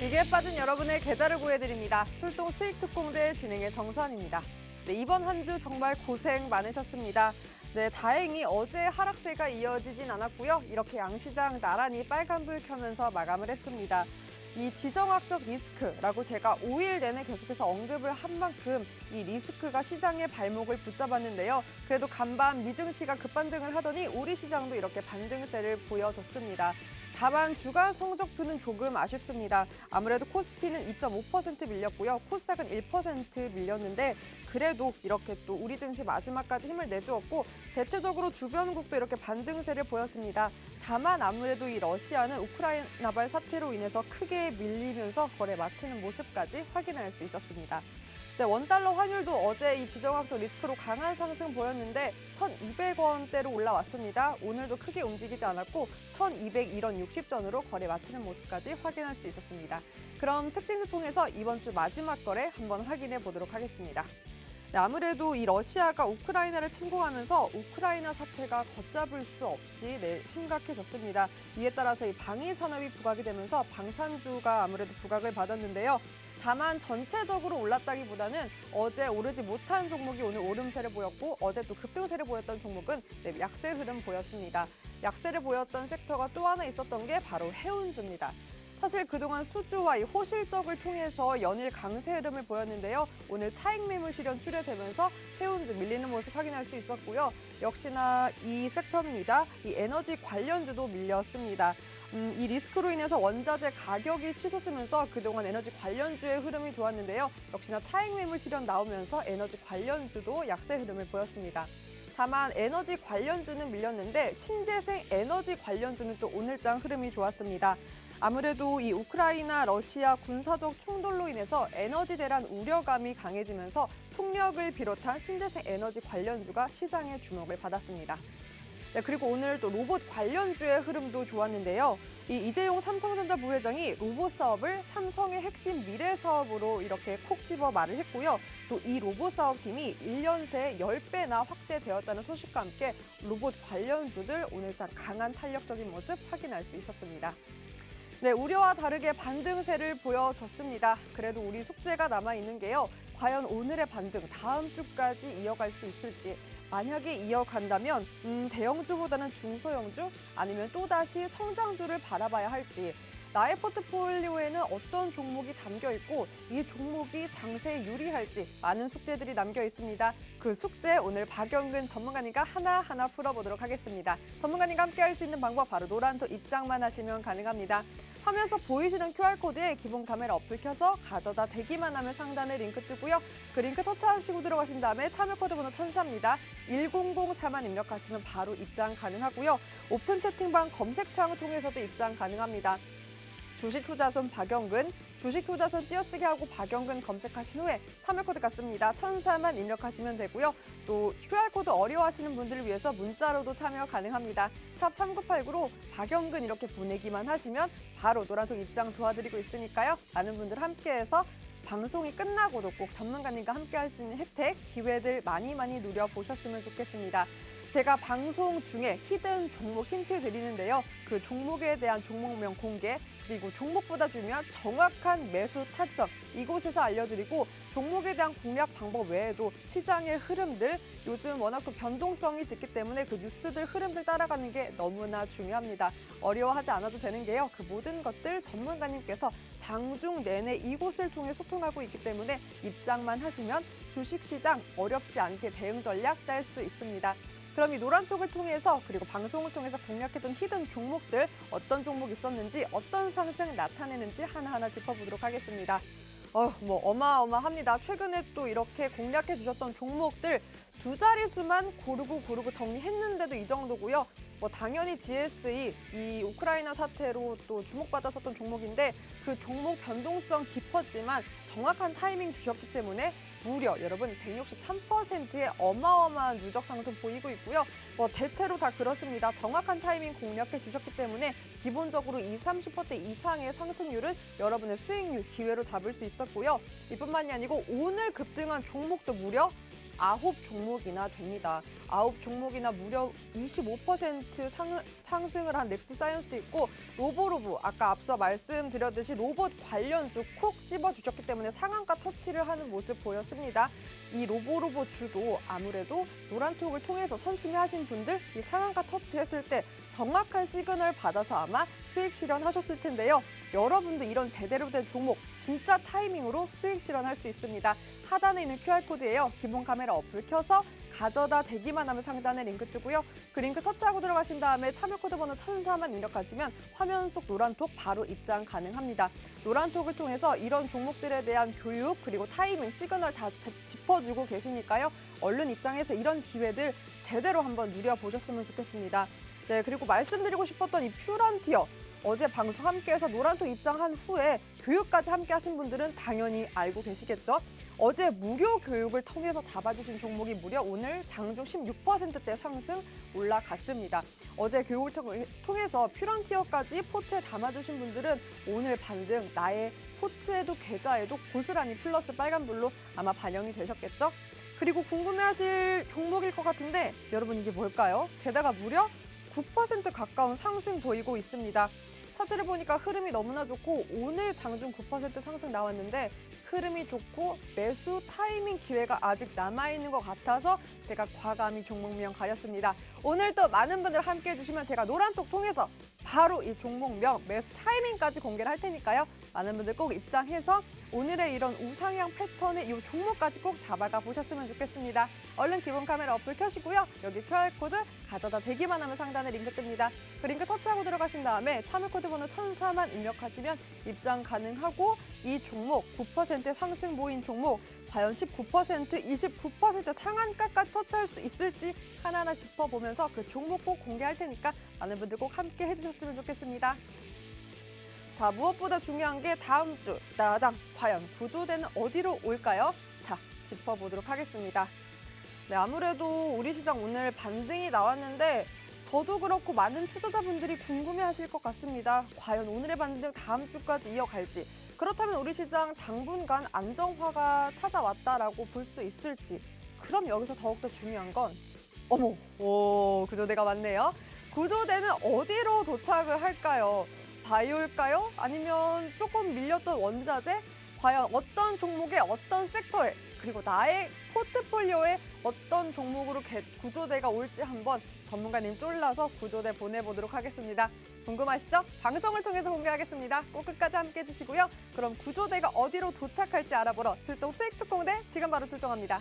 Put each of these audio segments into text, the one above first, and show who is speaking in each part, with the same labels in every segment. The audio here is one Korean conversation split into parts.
Speaker 1: 위기에 빠진 여러분의 계좌를 구해드립니다. 출동 수익 특공대 진행의 정선입니다. 네, 이번 한 주 정말 고생 많으셨습니다. 네, 다행히 어제 하락세가 이어지진 않았고요. 이렇게 양시장 나란히 빨간불 켜면서 마감을 했습니다. 이 지정학적 리스크라고 제가 5일 내내 계속해서 언급을 한 만큼 이 리스크가 시장의 발목을 붙잡았는데요. 그래도 간밤 미증시가 급반등을 하더니 우리 시장도 이렇게 반등세를 보여줬습니다. 다만 주간 성적표는 조금 아쉽습니다. 아무래도 코스피는 2.5% 밀렸고요. 코스닥은 1% 밀렸는데 그래도 이렇게 또 우리 증시 마지막까지 힘을 내주었고 대체적으로 주변국도 이렇게 반등세를 보였습니다. 다만 아무래도 이 러시아는 우크라이나발 사태로 인해서 크게 밀리면서 거래 마치는 모습까지 확인할 수 있었습니다. 네, 원달러 환율도 어제 이 지정학적 리스크로 강한 상승 보였는데 1,200원대로 올라왔습니다. 오늘도 크게 움직이지 않았고 1,201원 60전으로 거래 마치는 모습까지 확인할 수 있었습니다. 그럼 특징을 통해서 이번 주 마지막 거래 한번 확인해 보도록 하겠습니다. 네, 아무래도 이 러시아가 우크라이나를 침공하면서 우크라이나 사태가 걷잡을 수 없이 심각해졌습니다. 이에 따라서 이 방위 산업이 부각이 되면서 방산주가 아무래도 부각을 받았는데요. 다만 전체적으로 올랐다기보다는 어제 오르지 못한 종목이 오늘 오름세를 보였고 어제 또 급등세를 보였던 종목은 약세 흐름 보였습니다. 약세를 보였던 섹터가 또 하나 있었던 게 바로 해운주입니다. 사실 그동안 수주와 이 호실적을 통해서 연일 강세 흐름을 보였는데요. 오늘 차익 매물 실현 출회되면서 해운주 밀리는 모습 확인할 수 있었고요. 역시나 이 섹터입니다. 이 에너지 관련주도 밀렸습니다. 이 리스크로 인해서 원자재 가격이 치솟으면서 그동안 에너지 관련주의 흐름이 좋았는데요. 역시나 차익 매물 실현 나오면서 에너지 관련주도 약세 흐름을 보였습니다. 다만 에너지 관련주는 밀렸는데 신재생 에너지 관련주는 또 오늘장 흐름이 좋았습니다. 아무래도 이 우크라이나 러시아 군사적 충돌로 인해서 에너지 대란 우려감이 강해지면서 풍력을 비롯한 신재생 에너지 관련주가 시장의 주목을 받았습니다. 네, 그리고 오늘 또 로봇 관련주의 흐름도 좋았는데요. 이 이재용 삼성전자 부회장이 로봇 사업을 삼성의 핵심 미래 사업으로 이렇게 콕 집어 말을 했고요. 또 이 로봇 사업팀이 1년 새 10배나 확대되었다는 소식과 함께 로봇 관련주들 오늘장 강한 탄력적인 모습 확인할 수 있었습니다. 네, 우려와 다르게 반등세를 보여줬습니다. 그래도 우리 숙제가 남아있는 게요. 과연 오늘의 반등 다음 주까지 이어갈 수 있을지. 만약에 이어간다면 대형주보다는 중소형주 아니면 또다시 성장주를 바라봐야 할지 나의 포트폴리오에는 어떤 종목이 담겨 있고 이 종목이 장세에 유리할지 많은 숙제들이 남겨 있습니다. 그 숙제 오늘 박영근 전문가님과 하나하나 풀어보도록 하겠습니다. 전문가님과 함께 할 수 있는 방법 바로 노란토 입장만 하시면 가능합니다. 화면에서 보이시는 QR코드에 기본 카메라 어플 켜서 가져다 대기만 하면 상단에 링크 뜨고요. 그 링크 터치하시고 들어가신 다음에 참여 코드 번호 1004입니다. 1004만 입력하시면 바로 입장 가능하고요. 오픈 채팅방 검색창을 통해서도 입장 가능합니다. 주식투자손 박영근, 주식투자손 띄어쓰기 하고 박영근 검색하신 후에 참여 코드 같습니다. 1004만 입력하시면 되고요. 또 QR코드 어려워하시는 분들을 위해서 문자로도 참여 가능합니다. 샵 3989로 박영근 이렇게 보내기만 하시면 바로 노란톡 입장 도와드리고 있으니까요. 많은 분들 함께해서 방송이 끝나고도 꼭 전문가님과 함께 할 수 있는 혜택, 기회들 많이 누려보셨으면 좋겠습니다. 제가 방송 중에 히든 종목 힌트 드리는데요. 그 종목에 대한 종목명 공개, 그리고 종목보다 중요한 정확한 매수 타점 이곳에서 알려드리고 종목에 대한 공략 방법 외에도 시장의 흐름들 요즘 워낙 또 변동성이 짙기 때문에 그 뉴스들 흐름들 따라가는 게 너무나 중요합니다. 어려워하지 않아도 되는 게요. 그 모든 것들 전문가님께서 장중 내내 이곳을 통해 소통하고 있기 때문에 입장만 하시면 주식시장 어렵지 않게 대응 전략 짤 수 있습니다. 그럼 이 노란톡을 통해서 그리고 방송을 통해서 공략했던 히든 종목들 어떤 종목 있었는지 어떤 상승 나타내는지 하나하나 짚어보도록 하겠습니다. 어마어마합니다. 최근에 또 이렇게 공략해 주셨던 종목들 두 자릿수만 고르고 정리했는데도 이 정도고요. 당연히 GSE, 이 우크라이나 사태로 또 주목받았었던 종목인데 그 종목 변동성 깊었지만 정확한 타이밍 주셨기 때문에 무려 여러분 163%의 어마어마한 누적 상승 보이고 있고요. 대체로 다 그렇습니다. 정확한 타이밍 공략해 주셨기 때문에 기본적으로 20, 30% 이상의 상승률은 여러분의 수익률 기회로 잡을 수 있었고요. 이뿐만이 아니고 오늘 급등한 종목도 무려 9종목이나 됩니다. 9종목이나 무려 25% 상승을 한 넥스트 사이언스도 있고 로보로보 아까 앞서 말씀드렸듯이 로봇 관련주 콕 집어주셨기 때문에 상한가 터치를 하는 모습 보였습니다. 이 로보로보 주도 아무래도 노란톡을 통해서 선침해하신 분들 이 상한가 터치했을 때 정확한 시그널 받아서 아마 수익 실현하셨을 텐데요. 여러분도 이런 제대로 된 종목 진짜 타이밍으로 수익 실현할 수 있습니다. 하단에 있는 QR코드예요. 기본 카메라 어플 켜서 가져다 대기만 하면 상단에 링크 뜨고요. 그 링크 터치하고 들어가신 다음에 참여 코드 번호 1004만 입력하시면 화면 속 노란톡 바로 입장 가능합니다. 노란톡을 통해서 이런 종목들에 대한 교육 그리고 타이밍, 시그널 다 짚어주고 계시니까요. 얼른 입장해서 이런 기회들 제대로 한번 누려보셨으면 좋겠습니다. 네, 그리고 말씀드리고 싶었던 이 퓨런티어. 어제 방송 함께해서 노란톡 입장한 후에 교육까지 함께 하신 분들은 당연히 알고 계시겠죠? 어제 무료 교육을 통해서 잡아주신 종목이 무려 오늘 장중 16%대 상승 올라갔습니다. 어제 교육을 통해서 퓨런티어까지 포트에 담아주신 분들은 오늘 반등 나의 포트에도 계좌에도 고스란히 플러스 빨간불로 아마 반영이 되셨겠죠? 그리고 궁금해하실 종목일 것 같은데 여러분 이게 뭘까요? 게다가 무려 9% 가까운 상승 보이고 있습니다. 차트를 보니까 흐름이 너무나 좋고 오늘 장중 9% 상승 나왔는데 흐름이 좋고 매수 타이밍 기회가 아직 남아있는 것 같아서 제가 과감히 종목명 가렸습니다. 오늘 또 많은 분들 함께해 주시면 제가 노란톡 통해서 바로 이 종목명 매수 타이밍까지 공개를 할 테니까요. 많은 분들 꼭 입장해서 오늘의 이런 우상향 패턴의 이 종목까지 꼭 잡아가 보셨으면 좋겠습니다. 얼른 기본 카메라 어플 켜시고요. 여기 QR코드 가져다 대기만 하면 상단에 링크 뜹니다. 그 링크 터치하고 들어가신 다음에 참여 코드 번호 1004만 입력하시면 입장 가능하고 이 종목 9% 상승 보인 종목 과연 19%, 29% 상한가까지 터치할 수 있을지 하나하나 짚어보면서 그 종목 꼭 공개할 테니까 많은 분들 꼭 함께 해주셨으면 좋겠습니다. 자, 무엇보다 중요한 게 다음 주 나당 과연 구조대는 어디로 올까요? 자, 짚어보도록 하겠습니다. 네, 아무래도 우리 시장 오늘 반등이 나왔는데 저도 그렇고 많은 투자자분들이 궁금해하실 것 같습니다. 과연 오늘의 반등 다음 주까지 이어갈지 그렇다면 우리 시장 당분간 안정화가 찾아왔다라고 볼 수 있을지 그럼 여기서 더욱더 중요한 건 어머, 오, 구조대가 왔네요. 구조대는 어디로 도착을 할까요? 바이오일까요? 아니면 조금 밀렸던 원자재? 과연 어떤 종목에 어떤 섹터에 그리고 나의 포트폴리오에 어떤 종목으로 구조대가 올지 한번 전문가님 쫄라서 구조대 보내보도록 하겠습니다. 궁금하시죠? 방송을 통해서 공개하겠습니다. 꼭 끝까지 함께해 주시고요. 그럼 구조대가 어디로 도착할지 알아보러 출동 수익특공대 지금 바로 출동합니다.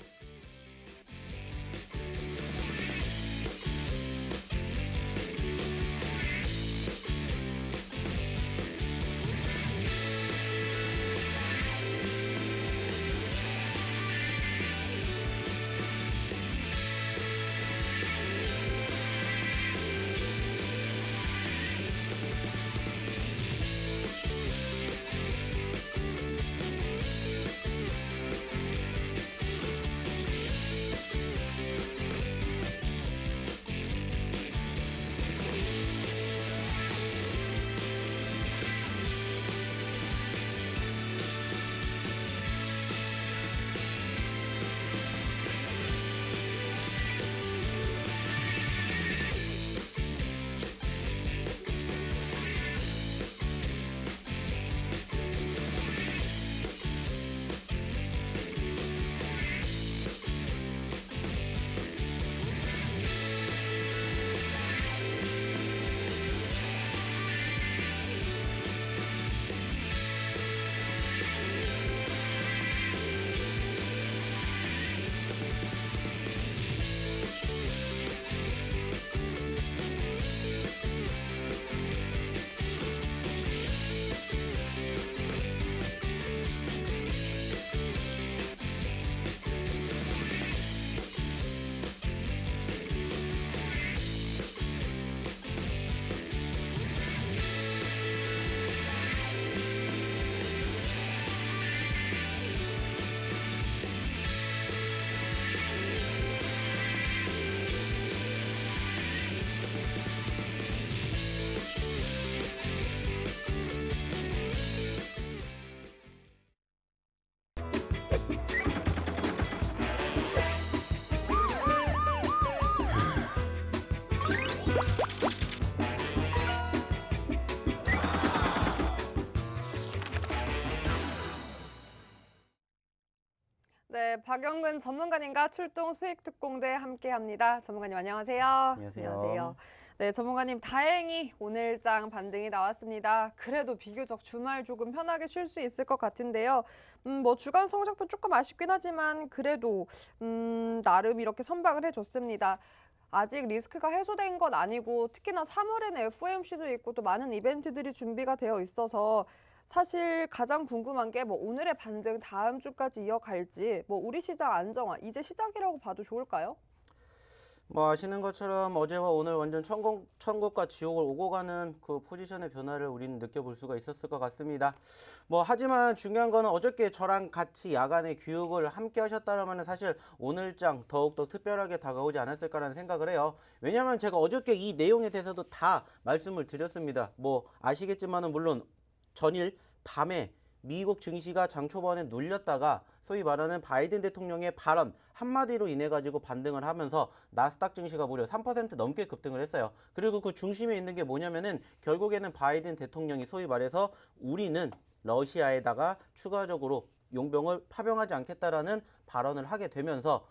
Speaker 1: 네, 박영근 전문가님과 출동 수익 특공대 함께합니다. 전문가님 안녕하세요.
Speaker 2: 안녕하세요.
Speaker 1: 네, 전문가님 다행히 오늘장 반등이 나왔습니다. 그래도 비교적 주말 조금 편하게 쉴 수 있을 것 같은데요. 뭐 주간 성적표 조금 아쉽긴 하지만 그래도 나름 이렇게 선방을 해줬습니다. 아직 리스크가 해소된 건 아니고 특히나 3월에는 FOMC도 있고 또 많은 이벤트들이 준비가 되어 있어서 사실 가장 궁금한 게 뭐 오늘의 반등 다음 주까지 이어갈지 뭐 우리 시장 안정화 이제 시작이라고 봐도 좋을까요?
Speaker 2: 뭐 아시는 것처럼 어제와 오늘 완전 천국과 지옥을 오고 가는 그 포지션의 변화를 우리는 느껴볼 수가 있었을 것 같습니다. 뭐 하지만 중요한 거는 어저께 저랑 같이 야간에 교육을 함께 하셨다면 사실 오늘장 더욱더 특별하게 다가오지 않았을까라는 생각을 해요. 왜냐하면 제가 어저께 이 내용에 대해서도 다 말씀을 드렸습니다. 뭐 아시겠지만은 물론 전일 밤에 미국 증시가 장 초반에 눌렸다가 소위 말하는 바이든 대통령의 발언 한마디로 인해 가지고 반등을 하면서 나스닥 증시가 무려 3% 넘게 급등을 했어요. 그리고 그 중심에 있는 게 뭐냐면은 결국에는 바이든 대통령이 소위 말해서 우리는 러시아에다가 추가적으로 용병을 파병하지 않겠다라는 발언을 하게 되면서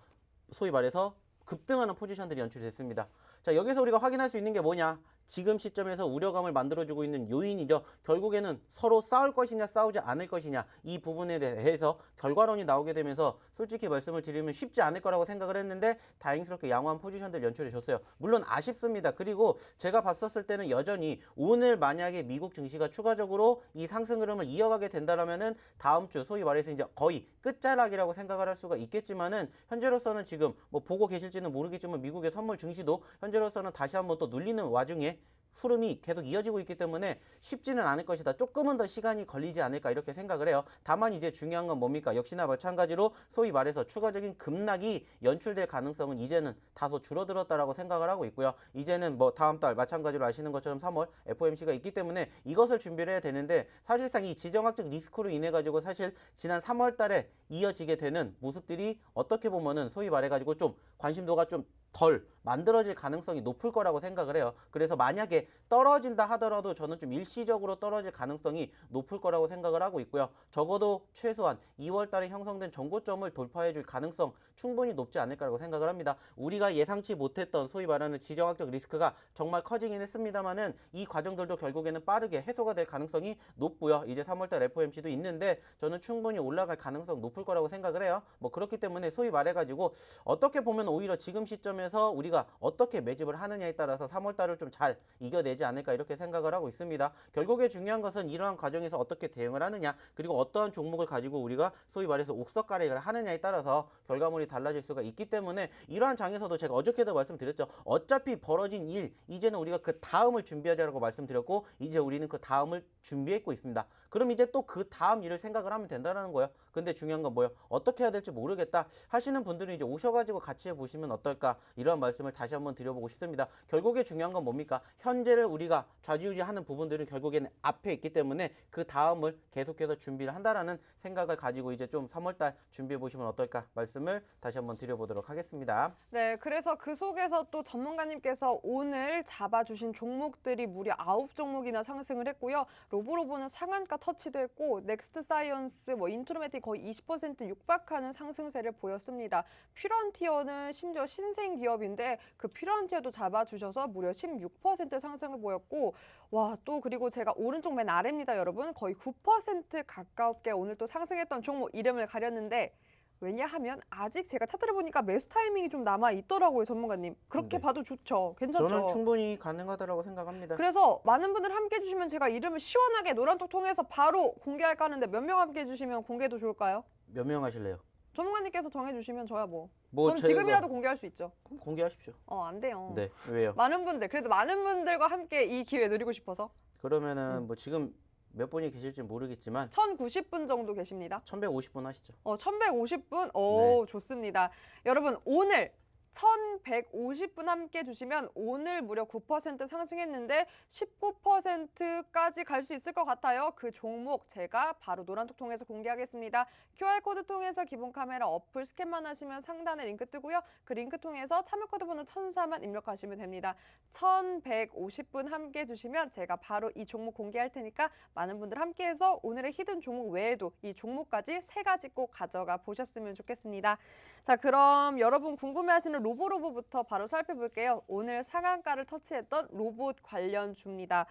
Speaker 2: 소위 말해서 급등하는 포지션들이 연출됐습니다. 자, 여기서 우리가 확인할 수 있는 게 뭐냐? 지금 시점에서 우려감을 만들어주고 있는 요인이죠. 결국에는 서로 싸울 것이냐 싸우지 않을 것이냐 이 부분에 대해서 결과론이 나오게 되면서 솔직히 말씀을 드리면 쉽지 않을 거라고 생각을 했는데 다행스럽게 양호한 포지션들 연출해 줬어요. 물론 아쉽습니다. 그리고 제가 봤었을 때는 여전히 오늘 만약에 미국 증시가 추가적으로 이 상승 흐름을 이어가게 된다면은 다음 주 소위 말해서 이제 거의 끝자락이라고 생각을 할 수가 있겠지만은 현재로서는 지금 뭐 보고 계실지는 모르겠지만 미국의 선물 증시도 현재로서는 다시 한번 또 눌리는 와중에 흐름이 계속 이어지고 있기 때문에 쉽지는 않을 것이다. 조금은 더 시간이 걸리지 않을까 이렇게 생각을 해요. 다만 이제 중요한 건 뭡니까? 역시나 마찬가지로 소위 말해서 추가적인 급락이 연출될 가능성은 이제는 다소 줄어들었다라고 생각을 하고 있고요. 이제는 뭐 다음 달 마찬가지로 아시는 것처럼 3월 FOMC가 있기 때문에 이것을 준비를 해야 되는데 사실상 이 지정학적 리스크로 인해 가지고 사실 지난 3월 달에 이어지게 되는 모습들이 어떻게 보면은 소위 말해 가지고 좀 관심도가 좀 덜 만들어질 가능성이 높을 거라고 생각을 해요. 그래서 만약에 떨어진다 하더라도 저는 좀 일시적으로 떨어질 가능성이 높을 거라고 생각을 하고 있고요. 적어도 최소한 2월 달에 형성된 전고점을 돌파해 줄 가능성 충분히 높지 않을까라고 생각을 합니다. 우리가 예상치 못했던 소위 말하는 지정학적 리스크가 정말 커지긴 했습니다만은 이 과정들도 결국에는 빠르게 해소가 될 가능성이 높고요. 이제 3월 달 FOMC도 있는데 저는 충분히 올라갈 가능성 높을 거라고 생각을 해요. 뭐 그렇기 때문에 소위 말해 가지고 어떻게 보면 오히려 지금 시점에서 우리가 어떻게 매집을 하느냐에 따라서 3월 달을 좀 잘 이겨내지 않을까 이렇게 생각을 하고 있습니다. 결국에 중요한 것은 이러한 과정에서 어떻게 대응을 하느냐 그리고 어떠한 종목을 가지고 우리가 소위 말해서 옥석가리를 하느냐에 따라서 결과물이 달라질 수가 있기 때문에 이러한 장에서도 제가 어저께도 말씀드렸죠. 어차피 벌어진 일 이제는 우리가 그 다음을 준비하자라고 말씀드렸고 이제 우리는 그 다음을 준비했고 있습니다. 그럼 이제 또 그 다음 일을 생각을 하면 된다는 거예요. 근데 중요한 건 뭐예요? 어떻게 해야 될지 모르겠다 하시는 분들은 이제 오셔가지고 같이 해보시면 어떨까 이런 말씀을 다시 한번 드려보고 싶습니다. 결국에 중요한 건 뭡니까? 현재를 우리가 좌지우지하는 부분들은 결국에는 앞에 있기 때문에 그 다음을 계속해서 준비를 한다라는 생각을 가지고 이제 좀 3월달 준비해 보시면 어떨까 말씀을 다시 한번 드려보도록 하겠습니다.
Speaker 1: 네, 그래서 그 속에서 또 전문가님께서 오늘 잡아주신 종목들이 무려 9종목이나 상승을 했고요. 로보로보는 상한가 터치도 했고 넥스트 사이언스, 뭐 인트로메틱 거의 20% 육박하는 상승세를 보였습니다. 퓨런티어는 심지어 신생 기업인데 그 퓨런티어도 잡아주셔서 무려 16% 상승을 보였고 와, 또 그리고 제가 오른쪽 맨 아래입니다, 여러분. 거의 9% 가깝게 오늘 또 상승했던 종목 이름을 가렸는데 왜냐하면 아직 제가 차트를 보니까 매수 타이밍이 좀 남아 있더라고요, 전문가님. 그렇게
Speaker 2: 네.
Speaker 1: 봐도 좋죠. 괜찮죠?
Speaker 2: 저는 충분히 가능하다고 생각합니다.
Speaker 1: 그래서 많은 분들 함께 해주시면 제가 이름을 시원하게 노란톡 통해서 바로 공개할까 하는데 몇 명 함께 해주시면 공개도 좋을까요?
Speaker 2: 몇 명 하실래요?
Speaker 1: 전문가님께서 정해주시면 저야 뭐.
Speaker 2: 뭐
Speaker 1: 전 지금이라도 공개할 수 있죠.
Speaker 2: 그럼 공개하십시오.
Speaker 1: 안 돼요.
Speaker 2: 네, 왜요?
Speaker 1: 많은 분들, 그래도 많은 분들과 함께 이 기회 누리고 싶어서.
Speaker 2: 그러면은 뭐 지금 몇 분이 계실지 모르겠지만
Speaker 1: 1090분 정도 계십니다.
Speaker 2: 1150분 하시죠.
Speaker 1: 1150분? 오,
Speaker 2: 네.
Speaker 1: 좋습니다. 여러분, 오늘 1150분 함께 주시면 오늘 무려 9% 상승했는데 19%까지 갈 수 있을 것 같아요. 그 종목 제가 바로 노란톡 통해서 공개하겠습니다. QR코드 통해서 기본 카메라 어플 스캔만 하시면 상단에 링크 뜨고요. 그 링크 통해서 참여코드 번호 1004만 입력하시면 됩니다. 1150분 함께 해주시면 제가 바로 이 종목 공개할 테니까 많은 분들 함께해서 오늘의 히든 종목 외에도 이 종목까지 3가지 꼭 가져가 보셨으면 좋겠습니다. 자, 그럼 여러분 궁금해하시는 로보로보부터 바로 살펴볼게요. 오늘 상한가를 터치했던 로봇 관련주입니다.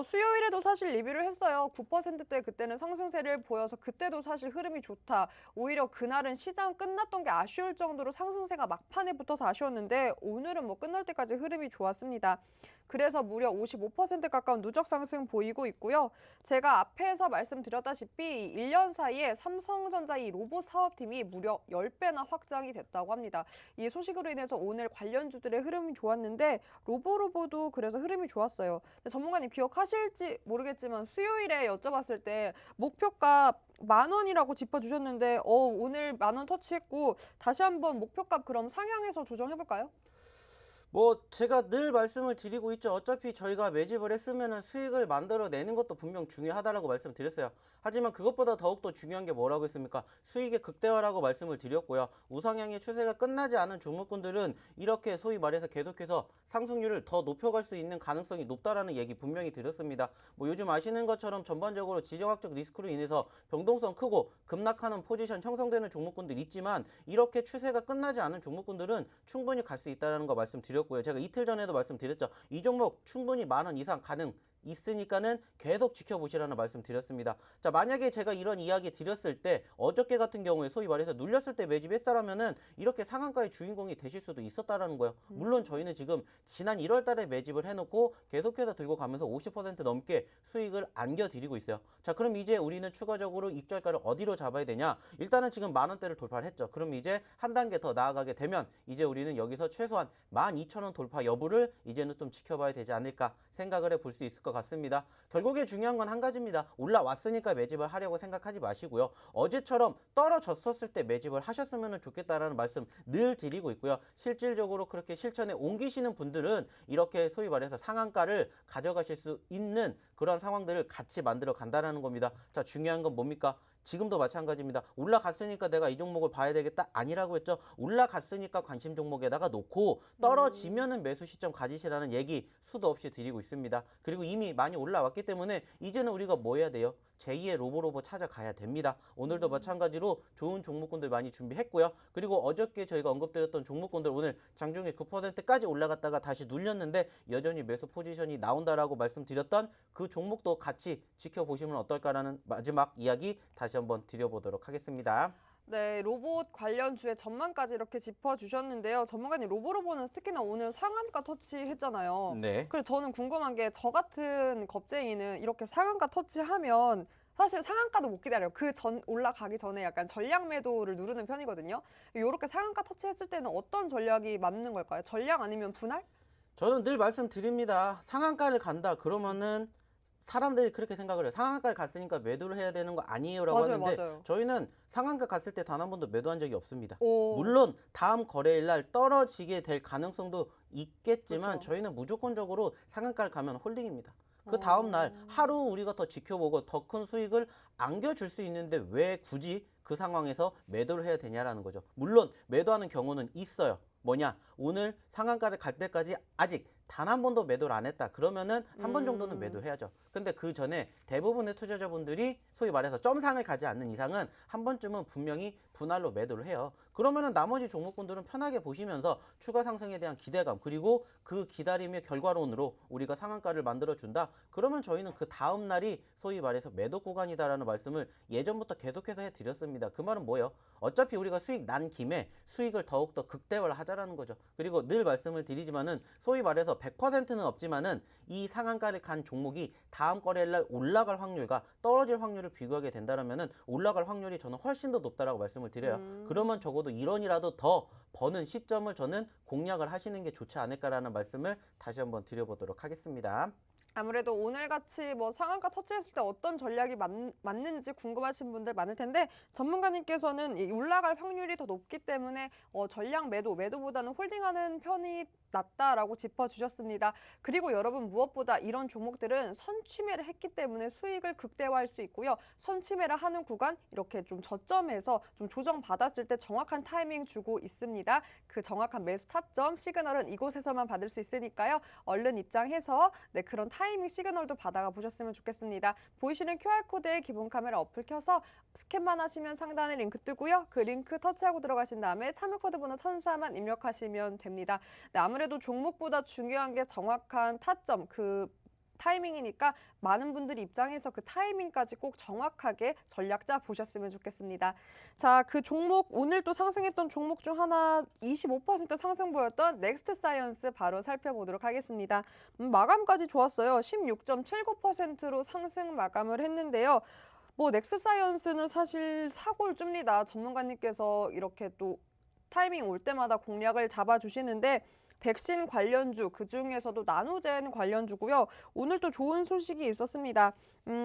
Speaker 1: 수요일에도 사실 리뷰를 했어요. 9%대 그때는 상승세를 보여서 그때도 사실 흐름이 좋다. 오히려 그날은 시장 끝났던 게 아쉬울 정도로 상승세가 막판에 붙어서 아쉬웠는데 오늘은 끝날 때까지 흐름이 좋았습니다. 그래서 무려 55% 가까운 누적 상승 보이고 있고요. 제가 앞에서 말씀드렸다시피 1년 사이에 삼성전자 이 로봇 사업팀이 무려 10배나 확장이 됐다고 합니다. 이 소식으로 인해서 오늘 관련주들의 흐름이 좋았는데 로보로보도 그래서 흐름이 좋았어요. 근데 전문가님 기억하실지 모르겠지만 수요일에 여쭤봤을 때 목표값 10,000원이라고 짚어주셨는데 오늘 10,000원 터치했고 다시 한번 목표값 그럼 상향해서 조정해볼까요?
Speaker 2: 제가 늘 말씀을 드리고 있죠. 어차피 저희가 매집을 했으면 수익을 만들어내는 것도 분명 중요하다라고 말씀드렸어요. 하지만 그것보다 더욱더 중요한 게 뭐라고 했습니까? 수익의 극대화라고 말씀을 드렸고요. 우상향의 추세가 끝나지 않은 종목군들은 이렇게 소위 말해서 계속해서 상승률을 더 높여갈 수 있는 가능성이 높다라는 얘기 분명히 드렸습니다. 요즘 아시는 것처럼 전반적으로 지정학적 리스크로 인해서 변동성 크고 급락하는 포지션 형성되는 종목군들 있지만 이렇게 추세가 끝나지 않은 종목군들은 충분히 갈 수 있다는 거 말씀드렸고요. 제가 이틀 전에도 말씀드렸죠. 이 종목 충분히 10,000원 이상 가능 있으니까는 계속 지켜보시라는 말씀 드렸습니다. 자, 만약에 제가 이런 이야기 드렸을 때 어저께 같은 경우에 소위 말해서 눌렸을 때 매집했다라면은 이렇게 상한가의 주인공이 되실 수도 있었다라는 거예요. 물론 저희는 지금 지난 1월 달에 매집을 해놓고 계속해서 들고 가면서 50% 넘게 수익을 안겨드리고 있어요. 자, 그럼 이제 우리는 추가적으로 입절가를 어디로 잡아야 되냐? 일단은 지금 10,000원대를 돌파를 했죠. 그럼 이제 한 단계 더 나아가게 되면 이제 우리는 여기서 최소한 12,000원 돌파 여부를 이제는 좀 지켜봐야 되지 않을까 생각을 해볼 수 있을 것 같습니다. 결국에 중요한 건 한 가지입니다. 올라왔으니까 매집을 하려고 생각하지 마시고요. 어제처럼 떨어졌었을 때 매집을 하셨으면 좋겠다라는 말씀 늘 드리고 있고요. 실질적으로 그렇게 실천에 옮기시는 분들은 이렇게 소위 말해서 상한가를 가져가실 수 있는 그런 상황들을 같이 만들어 간다는 겁니다. 자, 중요한 건 뭡니까? 지금도 마찬가지입니다. 올라갔으니까 내가 이 종목을 봐야 되겠다 아니라고 했죠. 올라갔으니까 관심 종목에다가 놓고 떨어지면은 매수 시점 가지시라는 얘기 수도 없이 드리고 있습니다. 그리고 이미 많이 올라왔기 때문에 이제는 우리가 뭐 해야 돼요? 제2의 로보로보 찾아가야 됩니다. 오늘도 마찬가지로 좋은 종목군들 많이 준비했고요. 그리고 어저께 저희가 언급드렸던 종목군들 오늘 장중에 9%까지 올라갔다가 다시 눌렸는데 여전히 매수 포지션이 나온다라고 말씀드렸던 그 종목도 같이 지켜보시면 어떨까라는 마지막 이야기 다시 한번 드려보도록 하겠습니다.
Speaker 1: 네, 로봇 관련주의 전망까지 이렇게 짚어주셨는데요. 전문가님, 로보로보는 특히나 오늘 상한가 터치했잖아요.
Speaker 2: 네.
Speaker 1: 그래서 저는 궁금한 게 저 같은 겁쟁이는 이렇게 상한가 터치하면 사실 상한가도 못 기다려요. 그 전 올라가기 전에 약간 전량 매도를 누르는 편이거든요. 이렇게 상한가 터치했을 때는 어떤 전략이 맞는 걸까요? 전량 아니면 분할?
Speaker 2: 저는 늘 말씀드립니다. 상한가를 간다 그러면은 사람들이 그렇게 생각을 해요. 상한가를 갔으니까 매도를 해야 되는 거 아니에요라고
Speaker 1: 맞아요,
Speaker 2: 하는데
Speaker 1: 맞아요.
Speaker 2: 저희는 상한가 갔을 때 단 한 번도 매도한 적이 없습니다.
Speaker 1: 오.
Speaker 2: 물론 다음 거래일 날 떨어지게 될 가능성도 있겠지만
Speaker 1: 그렇죠.
Speaker 2: 저희는 무조건적으로 상한가를 가면 홀딩입니다. 그 다음 날 하루 우리가 더 지켜보고 더 큰 수익을 안겨줄 수 있는데 왜 굳이 그 상황에서 매도를 해야 되냐라는 거죠. 물론 매도하는 경우는 있어요. 뭐냐? 오늘 상한가를 갈 때까지 아직 단 한 번도 매도를 안 했다. 그러면은 한 번 정도는 매도해야죠. 근데 그 전에 대부분의 투자자분들이 소위 말해서 점상을 가지 않는 이상은 한 번쯤은 분명히 분할로 매도를 해요. 그러면은 나머지 종목군들은 편하게 보시면서 추가 상승에 대한 기대감 그리고 그 기다림의 결과론으로 우리가 상한가를 만들어준다. 그러면 저희는 그 다음 날이 소위 말해서 매도 구간이다라는 말씀을 예전부터 계속해서 해드렸습니다. 그 말은 뭐예요? 어차피 우리가 수익 난 김에 수익을 더욱더 극대화를 하자라는 거죠. 그리고 늘 말씀을 드리지만은 소위 말해서 100%는 없지만은 이 상한가를 간 종목이 다음 거래일날 올라갈 확률과 떨어질 확률을 비교하게 된다면은 올라갈 확률이 저는 훨씬 더 높다라고 말씀을 드려요. 그러면 적어도 1원이라도 더 버는 시점을 저는 공략을 하시는 게 좋지 않을까라는 말씀을 다시 한번 드려보도록 하겠습니다.
Speaker 1: 아무래도 오늘같이 뭐 상한가 터치했을 때 어떤 전략이 맞는지 궁금하신 분들 많을 텐데 전문가님께서는 이 올라갈 확률이 더 높기 때문에 전량 매도보다는 홀딩하는 편이 낫다라고 짚어주셨습니다. 그리고 여러분 무엇보다 이런 종목들은 선취매를 했기 때문에 수익을 극대화할 수 있고요. 선취매를 하는 구간 이렇게 좀 저점에서 좀 조정받았을 때 정확한 타이밍 주고 있습니다. 그 정확한 매수 타점 시그널은 이곳에서만 받을 수 있으니까요. 얼른 입장해서 그런 타이밍 시그널도 받아가 보셨으면 좋겠습니다. 보이시는 QR코드에 기본 카메라 어플 켜서 스캔만 하시면 상단에 링크 뜨고요. 그 링크 터치하고 들어가신 다음에 참여 코드 번호 1004만 입력하시면 됩니다. 아무래도 종목보다 중요한 게 정확한 타점, 그 타이밍이니까 많은 분들이 입장해서 그 타이밍까지 꼭 정확하게 전략 짜 보셨으면 좋겠습니다. 자, 그 종목 오늘 또 상승했던 종목 중 하나 25% 상승 보였던 넥스트 사이언스 바로 살펴보도록 하겠습니다. 마감까지 좋았어요. 16.79%로 상승 마감을 했는데요. 뭐 넥스트 사이언스는 사실 사골줍니다. 전문가님께서 이렇게 또 타이밍 올 때마다 공략을 잡아주시는데 백신 관련주, 그중에서도 나노젠 관련주고요. 오늘 또 좋은 소식이 있었습니다.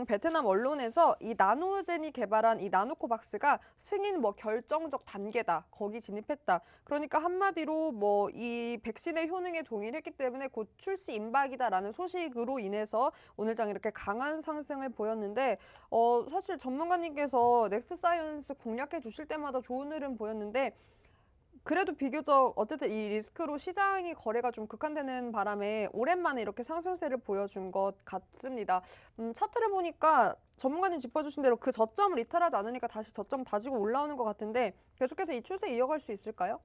Speaker 1: 베트남 언론에서 이 나노젠이 개발한 이 나노코박스가 승인 결정적 단계다. 거기 진입했다. 그러니까 한마디로 이 백신의 효능에 동의했기 때문에 곧 출시 임박이다라는 소식으로 인해서 오늘장 이렇게 강한 상승을 보였는데 사실 전문가님께서 넥스사이언스 공략해 주실 때마다 좋은 흐름 보였는데 그래도 비교적 어쨌든 이 리스크로 시장이 거래가 좀 극한되는 바람에 오랜만에 이렇게 상승세를 보여준 것 같습니다. 차트를 보니까 전문가님 짚어주신 대로 그 저점을 이탈하지 않으니까 다시 저점 다지고 올라오는 것 같은데 계속해서 이 추세 이어갈 수 있을까요?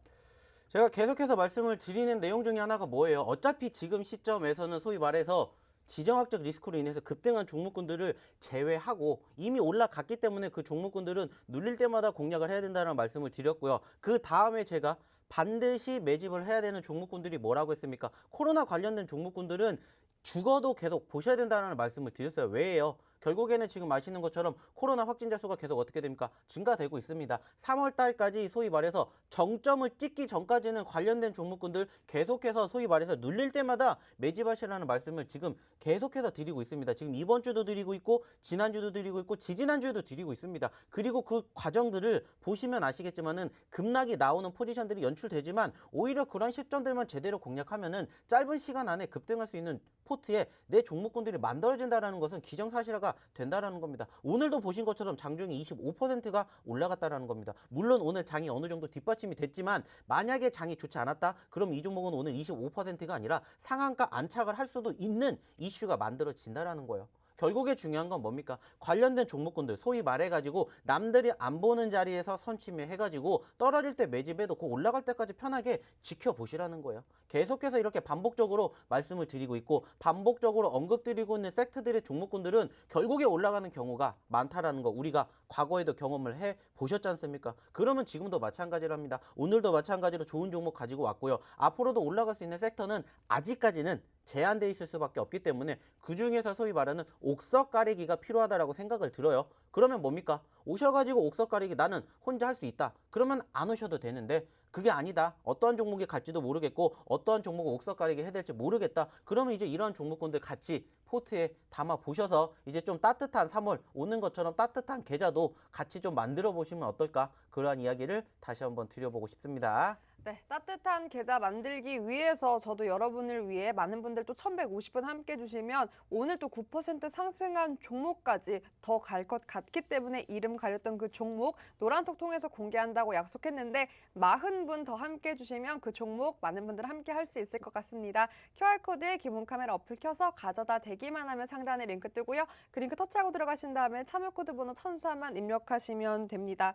Speaker 2: 제가 계속해서 말씀을 드리는 내용 중에 하나가 뭐예요? 어차피 지금 시점에서는 소위 말해서 지정학적 리스크로 인해서 급등한 종목군들을 제외하고 이미 올라갔기 때문에 그 종목군들은 눌릴 때마다 공략을 해야 된다는 말씀을 드렸고요. 그 다음에 제가 반드시 매집을 해야 되는 종목군들이 뭐라고 했습니까? 코로나 관련된 종목군들은 죽어도 계속 보셔야 된다는 말씀을 드렸어요. 왜요? 결국에는 지금 아시는 것처럼 코로나 확진자 수가 계속 어떻게 됩니까? 증가되고 있습니다. 3월 달까지 소위 말해서 정점을 찍기 전까지는 관련된 종목군들 계속해서 소위 말해서 눌릴 때마다 매집하시라는 말씀을 지금 계속해서 드리고 있습니다. 지금 이번 주도 드리고 있고 지난주도 드리고 있고 지지난주에도 드리고 있습니다. 그리고 그 과정들을 보시면 아시겠지만은 급락이 나오는 포지션들이 연출되지만 오히려 그런 시점들만 제대로 공략하면은 짧은 시간 안에 급등할 수 있는 포트에 내 종목군들이 만들어진다는 것은 기정사실화가 된다라는 겁니다. 오늘도 보신 것처럼 장중이 25%가 올라갔다라는 겁니다. 물론 오늘 장이 어느 정도 뒷받침이 됐지만 만약에 장이 좋지 않았다? 그럼 이 종목은 오늘 25%가 아니라 상한가 안착을 할 수도 있는 이슈가 만들어진다라는 거예요. 결국에 중요한 건 뭡니까? 관련된 종목군들 소위 말해가지고 남들이 안 보는 자리에서 선취매 해가지고 떨어질 때 매집해도 그 올라갈 때까지 편하게 지켜보시라는 거예요. 계속해서 이렇게 반복적으로 말씀을 드리고 있고 반복적으로 언급드리고 있는 섹트들의 종목군들은 결국에 올라가는 경우가 많다라는 거 우리가 과거에도 경험을 해보셨지 않습니까? 그러면 지금도 마찬가지랍니다. 오늘도 마찬가지로 좋은 종목 가지고 왔고요. 앞으로도 올라갈 수 있는 섹터는 아직까지는 제한돼 있을 수밖에 없기 때문에 그중에서 소위 말하는 옥석 가리기가 필요하다라고 생각을 들어요. 그러면 뭡니까? 오셔가지고 옥석 가리기 나는 혼자 할 수 있다. 그러면 안 오셔도 되는데 그게 아니다. 어떠한 종목이 갈지도 모르겠고 어떠한 종목을 옥석 가리기 해야 될지 모르겠다. 그러면 이제 이러한 종목군들 같이 포트에 담아 보셔서 이제 좀 따뜻한 3월 오는 것처럼 따뜻한 계좌도 같이 좀 만들어 보시면 어떨까? 그러한 이야기를 다시 한번 드려보고 싶습니다.
Speaker 1: 네, 따뜻한 계좌 만들기 위해서 저도 여러분을 위해 많은 분들 또 1150분 함께 해주시면 오늘 또 9% 상승한 종목까지 더 갈 것 같기 때문에 이름 가렸던 그 종목 노란톡 통해서 공개한다고 약속했는데 40분 더 함께 해주시면 그 종목 많은 분들 함께 할 수 있을 것 같습니다. QR코드에 기본 카메라 어플 켜서 가져다 대기만 하면 상단에 링크 뜨고요. 그 링크 터치하고 들어가신 다음에 참여 코드 번호 1004만 입력하시면 됩니다.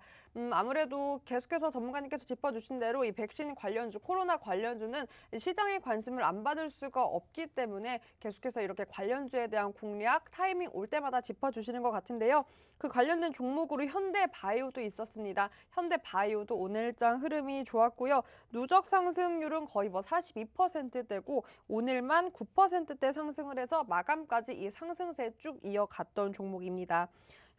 Speaker 1: 아무래도 계속해서 전문가님께서 짚어주신 대로 이 백신 관련주, 코로나 관련주는 시장의 관심을 안 받을 수가 없기 때문에 계속해서 이렇게 관련주에 대한 공략, 타이밍 올 때마다 짚어주시는 것 같은데요. 그 관련된 종목으로 현대바이오도 있었습니다. 현대바이오도 오늘장 흐름이 좋았고요. 누적 상승률은 거의 42%대고 오늘만 9%대 상승을 해서 마감까지 이 상승세 쭉 이어갔던 종목입니다.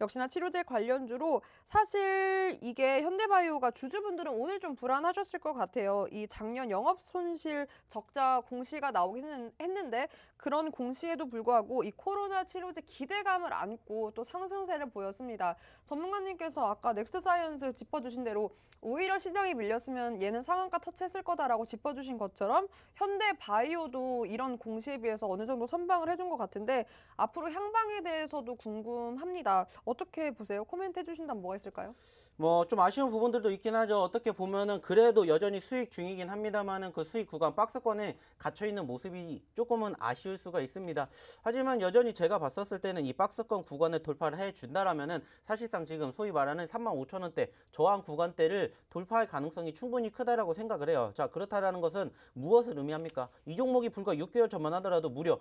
Speaker 1: 역시나 치료제 관련주로 사실 이게 현대바이오가 주주분들은 오늘 좀 불안하셨을 것 같아요. 이 작년 영업 손실 적자 공시가 나오긴 했는데 그런 공시에도 불구하고 이 코로나 치료제 기대감을 안고 또 상승세를 보였습니다. 전문가님께서 아까 넥스사이언스 짚어주신 대로 오히려 시장이 밀렸으면 얘는 상한가 터치했을 거다라고 짚어주신 것처럼 현대바이오도 이런 공시에 비해서 어느 정도 선방을 해준 것 같은데 앞으로 향방에 대해서도 궁금합니다. 어떻게 보세요? 코멘트 해주신다면 뭐가 있을까요?
Speaker 2: 뭐 좀 아쉬운 부분들도 있긴 하죠. 어떻게 보면은 그래도 여전히 수익 중이긴 합니다만은 그 수익 구간 박스권에 gat혀 있는 모습이 조금은 아쉬울 수가 있습니다. 하지만 여전히 제가 봤었을 때는 이 박스권 구간을 돌파를 해 준다라면은 사실상 지금 소위 말하는 35,000원대 저항 구간대를 돌파할 가능성이 충분히 크다라고 생각을 해요. 자, 그렇다라는 것은 무엇을 의미합니까? 이 종목이 불과 6개월 전만 하더라도 무려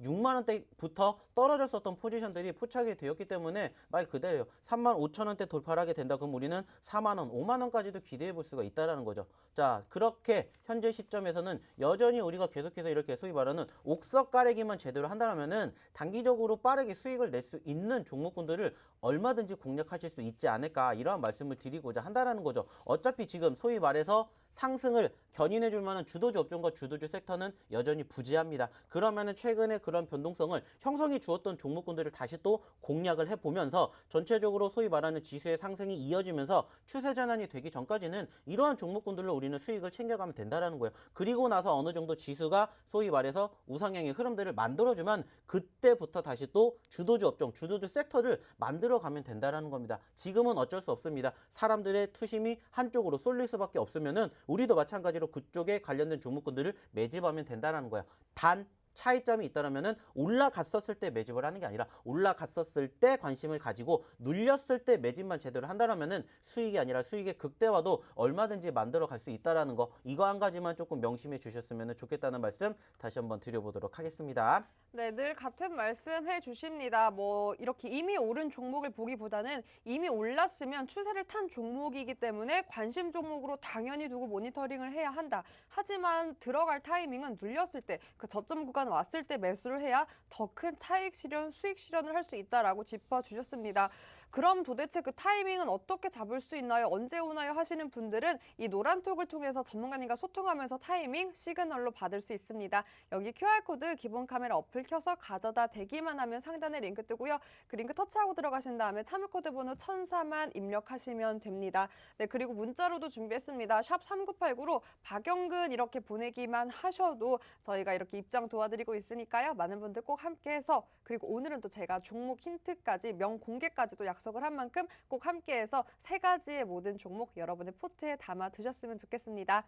Speaker 2: 6만 원대부터 떨어졌었던 포지션들이 포착이 되었기 때문에 말 그대로요. 35,000원대 돌파를 하게 된다. 그럼 우리는 4만 원, 5만 원까지도 기대해 볼 수가 있다라는 거죠. 자, 그렇게 현재 시점에서는 여전히 우리가 계속해서 이렇게 소위 말하는 옥석 가래기만 제대로 한다면은 단기적으로 빠르게 수익을 낼 수 있는 종목군들을 얼마든지 공략하실 수 있지 않을까 이러한 말씀을 드리고자 한다라는 거죠. 어차피 지금 소위 말해서 상승을 견인해 줄 만한 주도주 업종과 주도주 섹터는 여전히 부재합니다. 그러면은 최근에 그런 변동성을 형성해 주었던 종목군들을 다시 또 공략을 해보면서 전체적으로 소위 말하는 지수의 상승이 이어지면서 추세 전환이 되기 전까지는 이러한 종목군들로 우리는 수익을 챙겨가면 된다라는 거예요. 그리고 나서 어느 정도 지수가 소위 말해서 우상향의 흐름들을 만들어주면 그때부터 다시 또 주도주 업종, 주도주 섹터를 만들어가면 된다라는 겁니다. 지금은 어쩔 수 없습니다. 사람들의 투심이 한쪽으로 쏠릴 수밖에 없으면은 우리도 마찬가지로 그쪽에 관련된 종목군들을 매집하면 된다는 거예요. 단 차이점이 있다면은 올라갔었을 때 매집을 하는 게 아니라 올라갔었을 때 관심을 가지고 눌렸을 때 매집만 제대로 한다면은 수익이 아니라 수익의 극대화도 얼마든지 만들어 갈 수 있다라는 거, 이거 한 가지만 조금 명심해 주셨으면 좋겠다는 말씀 다시 한번 드려보도록 하겠습니다.
Speaker 1: 네, 늘 같은 말씀 해주십니다. 뭐 이렇게 이미 오른 종목을 보기보다는 이미 올랐으면 추세를 탄 종목이기 때문에 관심 종목으로 당연히 두고 모니터링을 해야 한다. 하지만 들어갈 타이밍은 눌렸을 때, 그 저점 구간 왔을 때 매수를 해야 더 큰 차익 실현, 수익 실현을 할 수 있다라고 짚어주셨습니다. 그럼 도대체 그 타이밍은 어떻게 잡을 수 있나요? 언제 오나요? 하시는 분들은 이 노란톡을 통해서 전문가님과 소통하면서 타이밍 시그널로 받을 수 있습니다. 여기 QR코드 기본 카메라 어플 켜서 가져다 대기만 하면 상단에 링크 뜨고요. 그 링크 터치하고 들어가신 다음에 참여코드 번호 1004만 입력하시면 됩니다. 네, 그리고 문자로도 준비했습니다. 샵 3989로 박영근 이렇게 보내기만 하셔도 저희가 이렇게 입장 도와드리고 있으니까요. 많은 분들 꼭 함께해서, 그리고 오늘은 또 제가 종목 힌트까지 명공개까지도 약속을 한 만큼 꼭 함께해서 3가지의 모든 종목 여러분의 포트에 담아 두셨으면 좋겠습니다.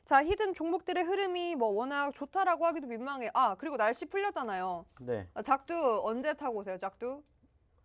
Speaker 1: 자, 히든 종목들의 흐름이 뭐 워낙 좋다라고 하기도 민망해요. 아, 그리고 날씨 풀렸잖아요.
Speaker 2: 네.
Speaker 1: 작두 언제 타고 오세요, 작두?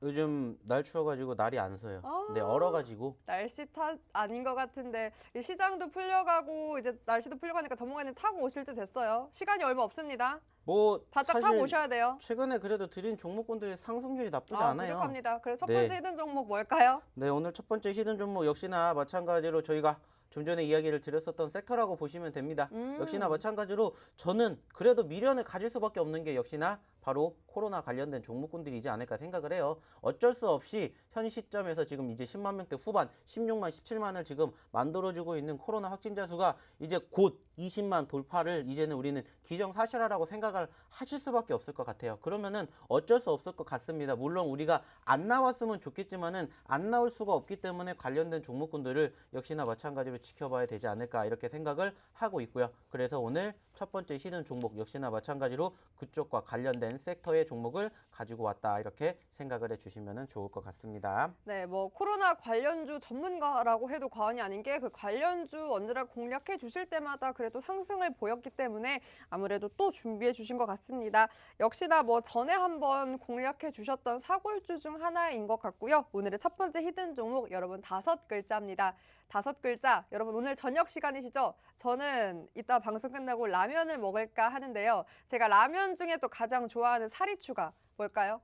Speaker 2: 요즘 날 추워가지고 날이 안 서요. 네, 얼어가지고.
Speaker 1: 날씨 탓 아닌 것 같은데 이 시장도 풀려가고 이제 날씨도 풀려가니까 전문가님 타고 오실 때 됐어요. 시간이 얼마 없습니다.
Speaker 2: 뭐
Speaker 1: 바짝 타고 오셔야 돼요.
Speaker 2: 최근에 그래도 드린 종목군들의 상승률이 나쁘지 않아요.
Speaker 1: 부족합니다. 그래서 첫
Speaker 2: 네.
Speaker 1: 번째 히든 종목 뭘까요?
Speaker 2: 네, 오늘 첫 번째 히든 종목 역시나 마찬가지로 저희가 좀 전에 이야기를 드렸었던 섹터라고 보시면 됩니다. 역시나 마찬가지로 저는 그래도 미련을 가질 수밖에 없는 게 역시나 바로 코로나 관련된 종목군들이지 않을까 생각을 해요. 어쩔 수 없이 현 시점에서 지금 이제 10만 명대 후반, 16만, 17만을 지금 만들어주고 있는 코로나 확진자 수가 이제 곧 20만 돌파를 이제는 우리는 기정사실화라고 생각을 하실 수밖에 없을 것 같아요. 그러면은 어쩔 수 없을 것 같습니다. 물론 우리가 안 나왔으면 좋겠지만은 안 나올 수가 없기 때문에 관련된 종목군들을 역시나 마찬가지로 지켜봐야 되지 않을까 이렇게 생각을 하고 있고요. 그래서 오늘 첫 번째 히든 종목 역시나 마찬가지로 그쪽과 관련된 섹터의 종목을 가지고 왔다 이렇게 생각을 해주시면 좋을 것 같습니다.
Speaker 1: 네, 뭐 코로나 관련주 전문가라고 해도 과언이 아닌 게 그 관련주 언제나 공략해 주실 때마다 그래도 상승을 보였기 때문에 아무래도 또 준비해 주신 것 같습니다. 역시나 뭐 전에 한번 공략해 주셨던 사골주 중 하나인 것 같고요. 오늘의 첫 번째 히든 종목 여러분 5글자입니다. 5글자, 여러분 오늘 저녁 시간이시죠? 저는 이따 방송 끝나고 라면을 먹을까 하는데요. 제가 라면 중에 또 가장 좋아하는 사리추가 뭘까요?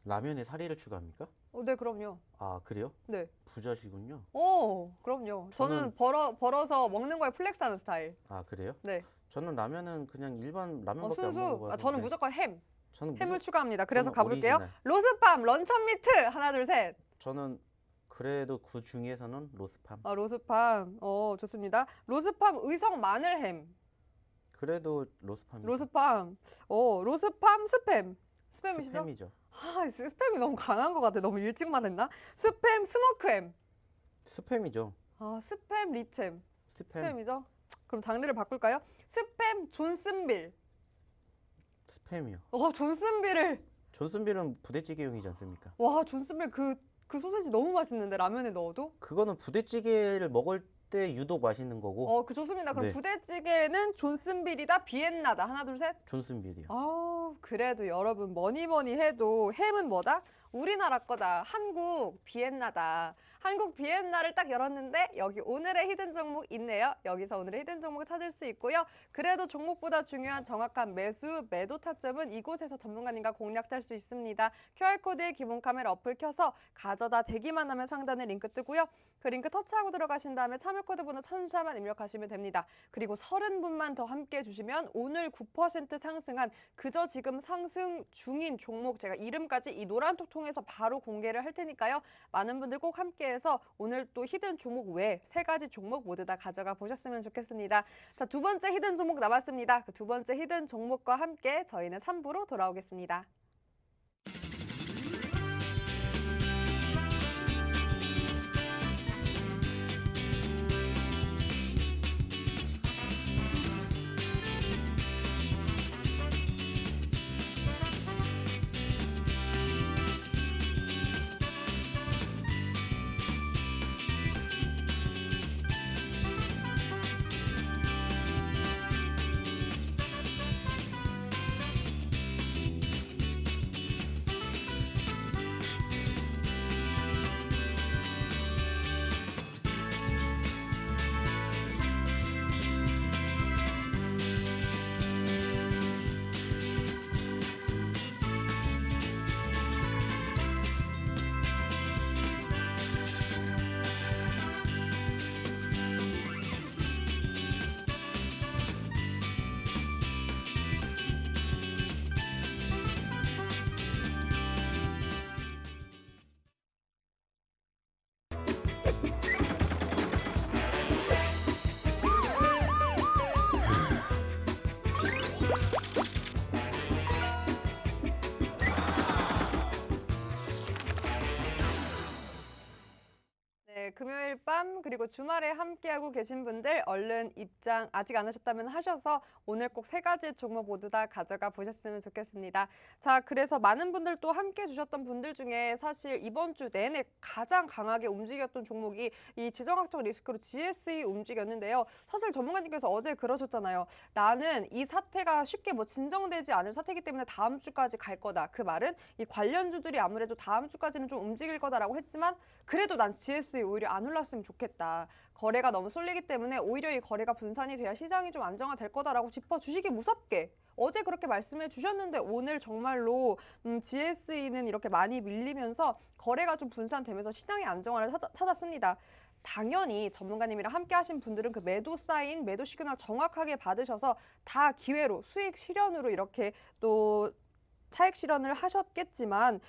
Speaker 2: 라면에 사리를 추가합니까?
Speaker 1: 네, 그럼요.
Speaker 2: 아, 그래요?
Speaker 1: 네.
Speaker 2: 부자시군요.
Speaker 1: 그럼요. 저는 벌어서 먹는 거에 플렉스하는 스타일.
Speaker 2: 아, 그래요?
Speaker 1: 네.
Speaker 2: 저는 라면은 그냥 일반 라면밖에 안
Speaker 1: 순수.
Speaker 2: 먹어봐서.
Speaker 1: 저는
Speaker 2: 네.
Speaker 1: 무조건 햄.
Speaker 2: 저는
Speaker 1: 햄을 추가합니다. 그래서
Speaker 2: 저는
Speaker 1: 가볼게요.
Speaker 2: 오리지널.
Speaker 1: 로스팜 런천 미트 하나 둘 셋.
Speaker 2: 저는 그래도 그 중에서는 로스팜.
Speaker 1: 로스팜. 좋습니다. 로스팜 의성 마늘햄.
Speaker 2: 그래도 로스팜.
Speaker 1: 로스팜. 로스팜 스팸. 스팸이시죠?
Speaker 2: 스팸이죠.
Speaker 1: 스팸이 너무 강한 것 같아. 너무 일찍 말했나? 스팸 스모크햄.
Speaker 2: 스팸이죠.
Speaker 1: 스팸 리챔.
Speaker 2: 스팸.
Speaker 1: 스팸이죠? 그럼 장르를 바꿀까요? 스팸 존슨빌.
Speaker 2: 스팸이요.
Speaker 1: 존슨빌을.
Speaker 2: 존슨빌은 부대찌개용이지 않습니까?
Speaker 1: 와, 존슨빌 그 소세지 너무 맛있는데 라면에 넣어도?
Speaker 2: 그거는 부대찌개를 먹을 때 유독 맛있는 거고.
Speaker 1: 좋습니다. 그럼
Speaker 2: 네.
Speaker 1: 부대찌개는 존슨빌이다, 비엔나다. 하나, 둘, 셋.
Speaker 2: 존슨빌이요.
Speaker 1: 그래도 여러분 뭐니 해도 햄은 뭐다? 우리나라 거다. 한국 비엔나다. 한국 비엔나를 딱 열었는데 여기 오늘의 히든 종목 있네요. 여기서 오늘의 히든 종목을 찾을 수 있고요. 그래도 종목보다 중요한 정확한 매수, 매도 타점은 이곳에서 전문가님과 공략 짤 수 있습니다. QR코드에 기본 카메라 어플 켜서 가져다 대기만 하면 상단에 링크 뜨고요. 그 링크 터치하고 들어가신 다음에 참여코드 번호 1004만 입력하시면 됩니다. 그리고 30분만 더 함께 해주시면 오늘 9% 상승한 그저 지금 상승 중인 종목 제가 이름까지 이 노란톡 통해서 바로 공개를 할 테니까요. 많은 분들 꼭 함께해서 오늘 또 히든 종목 외 3가지 종목 모두 다 가져가 보셨으면 좋겠습니다. 자, 두 번째 히든 종목 남았습니다. 그 두 번째 히든 종목과 함께 저희는 3부로 돌아오겠습니다. 금요일 밤 그리고 주말에 함께하고 계신 분들 얼른 입장 아직 안 하셨다면 하셔서 오늘 꼭 3가지 종목 모두 다 가져가 보셨으면 좋겠습니다. 자, 그래서 많은 분들 또 함께 해주셨던 분들 중에 사실 이번 주 내내 가장 강하게 움직였던 종목이 이 지정학적 리스크로 GSE 움직였는데요. 사실 전문가님께서 어제 그러셨잖아요. 나는 이 사태가 쉽게 진정되지 않을 사태이기 때문에 다음 주까지 갈 거다. 그 말은 이 관련주들이 아무래도 다음 주까지는 좀 움직일 거다라고 했지만 그래도 난 GSE 오히려 안 올랐으면 좋겠다. 거래가 너무 쏠리기 때문에 오히려 이 거래가 분산이 돼야 시장이 좀 안정화될 거다라고 짚어주시기 무섭게 어제 그렇게 말씀해 주셨는데 오늘 정말로 GSE는 이렇게 많이 밀리면서 거래가 좀 분산되면서 시장의 안정화를 찾았습니다. 당연히 전문가님이랑 함께 하신 분들은 그 매도 사인, 매도 시그널 정확하게 받으셔서 다 기회로 수익 실현으로 이렇게 또 차익 실현을 하셨겠지만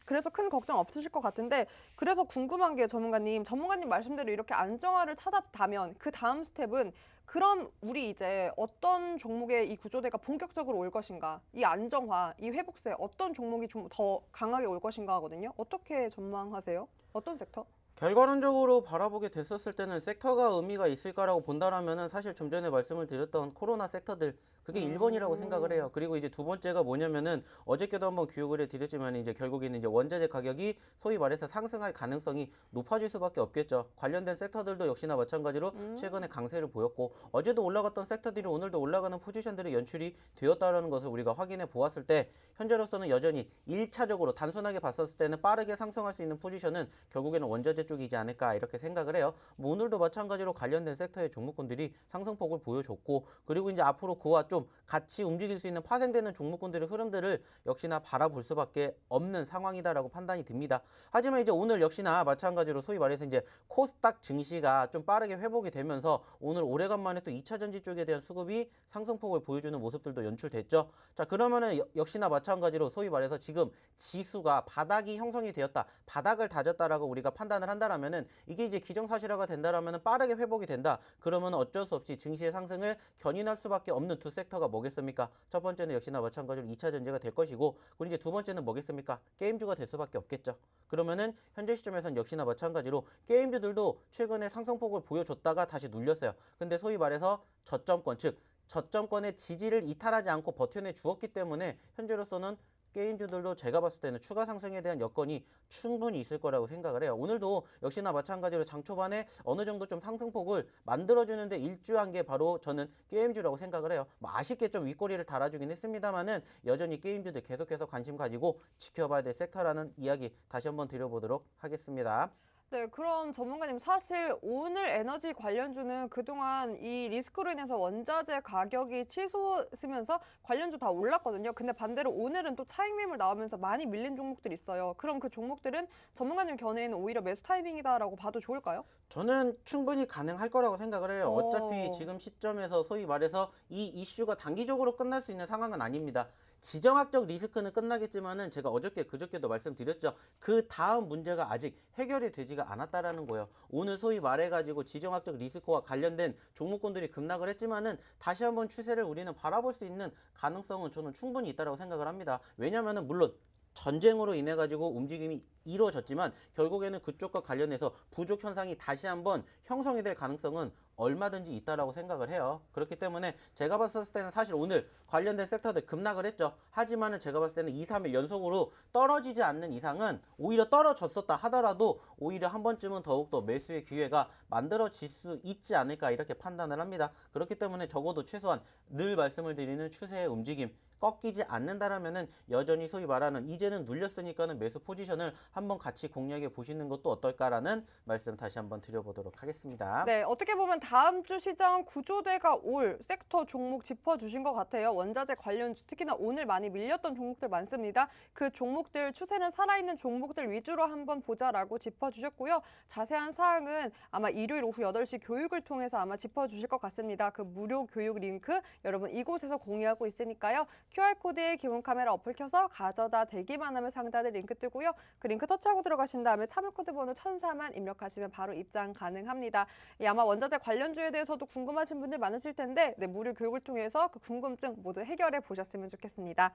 Speaker 1: 그래서 큰 걱정 없으실 것 같은데 그래서 궁금한 게 전문가님 말씀대로 이렇게 안정화를 찾았다면 그 다음 스텝은 그럼 우리 이제 어떤 종목의 이 구조대가 본격적으로 올 것인가 이 안정화, 이 회복세 어떤 종목이 좀 더 강하게 올 것인가 하거든요. 어떻게 전망하세요? 어떤 섹터?
Speaker 2: 결과론적으로 바라보게 됐었을 때는 섹터가 의미가 있을까라고 본다라면은 사실 좀 전에 말씀을 드렸던 코로나 섹터들 그게 1번이라고 생각을 해요. 그리고 이제 두 번째가 뭐냐면은 어저께도 한번 교육을 해드렸지만 이제 결국에는 이제 원자재 가격이 소위 말해서 상승할 가능성이 높아질 수밖에 없겠죠. 관련된 섹터들도 역시나 마찬가지로 최근에 강세를 보였고 어제도 올라갔던 섹터들이 오늘도 올라가는 포지션들이 연출이 되었다는 것을 우리가 확인해 보았을 때 현재로서는 여전히 1차적으로 단순하게 봤었을 때는 빠르게 상승할 수 있는 포지션은 결국에는 원자재 쪽이지 않을까 이렇게 생각을 해요. 뭐 오늘도 마찬가지로 관련된 섹터의 종목군들이 상승폭을 보여줬고, 그리고 이제 앞으로 그와 좀 같이 움직일 수 있는 파생되는 종목군들의 흐름들을 역시나 바라볼 수밖에 없는 상황이다라고 판단이 듭니다. 하지만 이제 오늘 역시나 마찬가지로 소위 말해서 이제 코스닥 증시가 좀 빠르게 회복이 되면서 오늘 오래간만에 또 2차 전지 쪽에 대한 수급이 상승폭을 보여주는 모습들도 연출됐죠. 자, 그러면은 역시나 마찬가지로 소위 말해서 지금 지수가 바닥이 형성이 되었다, 바닥을 다졌다라고 우리가 판단을 한다라면은 이게 이제 기정사실화가 된다라면은 빠르게 회복이 된다. 그러면 어쩔 수 없이 증시의 상승을 견인할 수밖에 없는 두 섹터가 뭐겠습니까? 첫 번째는 역시나 마찬가지로 2차 전지가 될 것이고, 그리고 이제 두 번째는 뭐겠습니까? 게임주가 될 수밖에 없겠죠. 그러면은 현재 시점에서는 역시나 마찬가지로 게임주들도 최근에 상승폭을 보여줬다가 다시 눌렸어요. 근데 소위 말해서 저점권, 즉 저점권의 지지를 이탈하지 않고 버텨내 주었기 때문에 현재로서는 게임주들도 제가 봤을 때는 추가 상승에 대한 여건이 충분히 있을 거라고 생각을 해요. 오늘도 역시나 마찬가지로 장 초반에 어느 정도 좀 상승폭을 만들어주는데 일조한 게 바로 저는 게임주라고 생각을 해요. 뭐 아쉽게 좀 윗꼬리를 달아주긴 했습니다만은 여전히 게임주들 계속해서 관심 가지고 지켜봐야 될 섹터라는 이야기 다시 한번 드려보도록 하겠습니다.
Speaker 1: 네, 그럼 전문가님, 사실 오늘 에너지 관련주는 그동안 이 리스크로 인해서 원자재 가격이 치솟으면서 관련주 다 올랐거든요. 근데 반대로 오늘은 또 차익 매물 나오면서 많이 밀린 종목들이 있어요. 그럼 그 종목들은 전문가님 견해에는 오히려 매수 타이밍이다라고 봐도 좋을까요?
Speaker 2: 저는 충분히 가능할 거라고 생각을 해요. 어차피
Speaker 1: 어.
Speaker 2: 지금 시점에서 소위 말해서 이 이슈가 단기적으로 끝날 수 있는 상황은 아닙니다. 지정학적 리스크는 끝나겠지만은 제가 어저께 그저께도 말씀드렸죠. 그 다음 문제가 아직 해결이 되지가 않았다라는 거예요. 오늘 소위 말해가지고 지정학적 리스크와 관련된 종목군들이 급락을 했지만은 다시 한번 추세를 우리는 바라볼 수 있는 가능성은 저는 충분히 있다라고 생각을 합니다. 왜냐면은 물론 전쟁으로 인해 가지고 움직임이 이루어졌지만 결국에는 그쪽과 관련해서 부족 현상이 다시 한번 형성이 될 가능성은 얼마든지 있다라고 생각을 해요. 그렇기 때문에 제가 봤을 때는 사실 오늘 관련된 섹터들 급락을 했죠. 하지만은 제가 봤을 때는 2, 3일 연속으로 떨어지지 않는 이상은 오히려 떨어졌었다 하더라도 오히려 한 번쯤은 더욱더 매수의 기회가 만들어질 수 있지 않을까 이렇게 판단을 합니다. 그렇기 때문에 적어도 최소한 늘 말씀을 드리는 추세의 움직임 꺾이지 않는다라면은 여전히 소위 말하는 이제는 눌렸으니까는 매수 포지션을 한번 같이 공략해 보시는 것도 어떨까라는 말씀 다시 한번 드려보도록 하겠습니다.
Speaker 1: 네, 어떻게 보면 다음 주 시장 구조대가 올 섹터 종목 짚어주신 것 같아요. 원자재 관련주, 특히나 오늘 많이 밀렸던 종목들 많습니다. 그 종목들, 추세는 살아있는 종목들 위주로 한번 보자라고 짚어주셨고요. 자세한 사항은 아마 일요일 오후 8시 교육을 통해서 아마 짚어주실 것 같습니다. 그 무료 교육 링크 여러분 이곳에서 공유하고 있으니까요. QR코드에 기본 카메라 어플 켜서 가져다 대기만 하면 상단에 링크 뜨고요. 그 링크 터치하고 들어가신 다음에 참여코드 번호 1004만 입력하시면 바로 입장 가능합니다. 아마 원자재 관련주에 대해서도 궁금하신 분들 많으실 텐데 무료 교육을 통해서 그 궁금증 모두 해결해 보셨으면 좋겠습니다.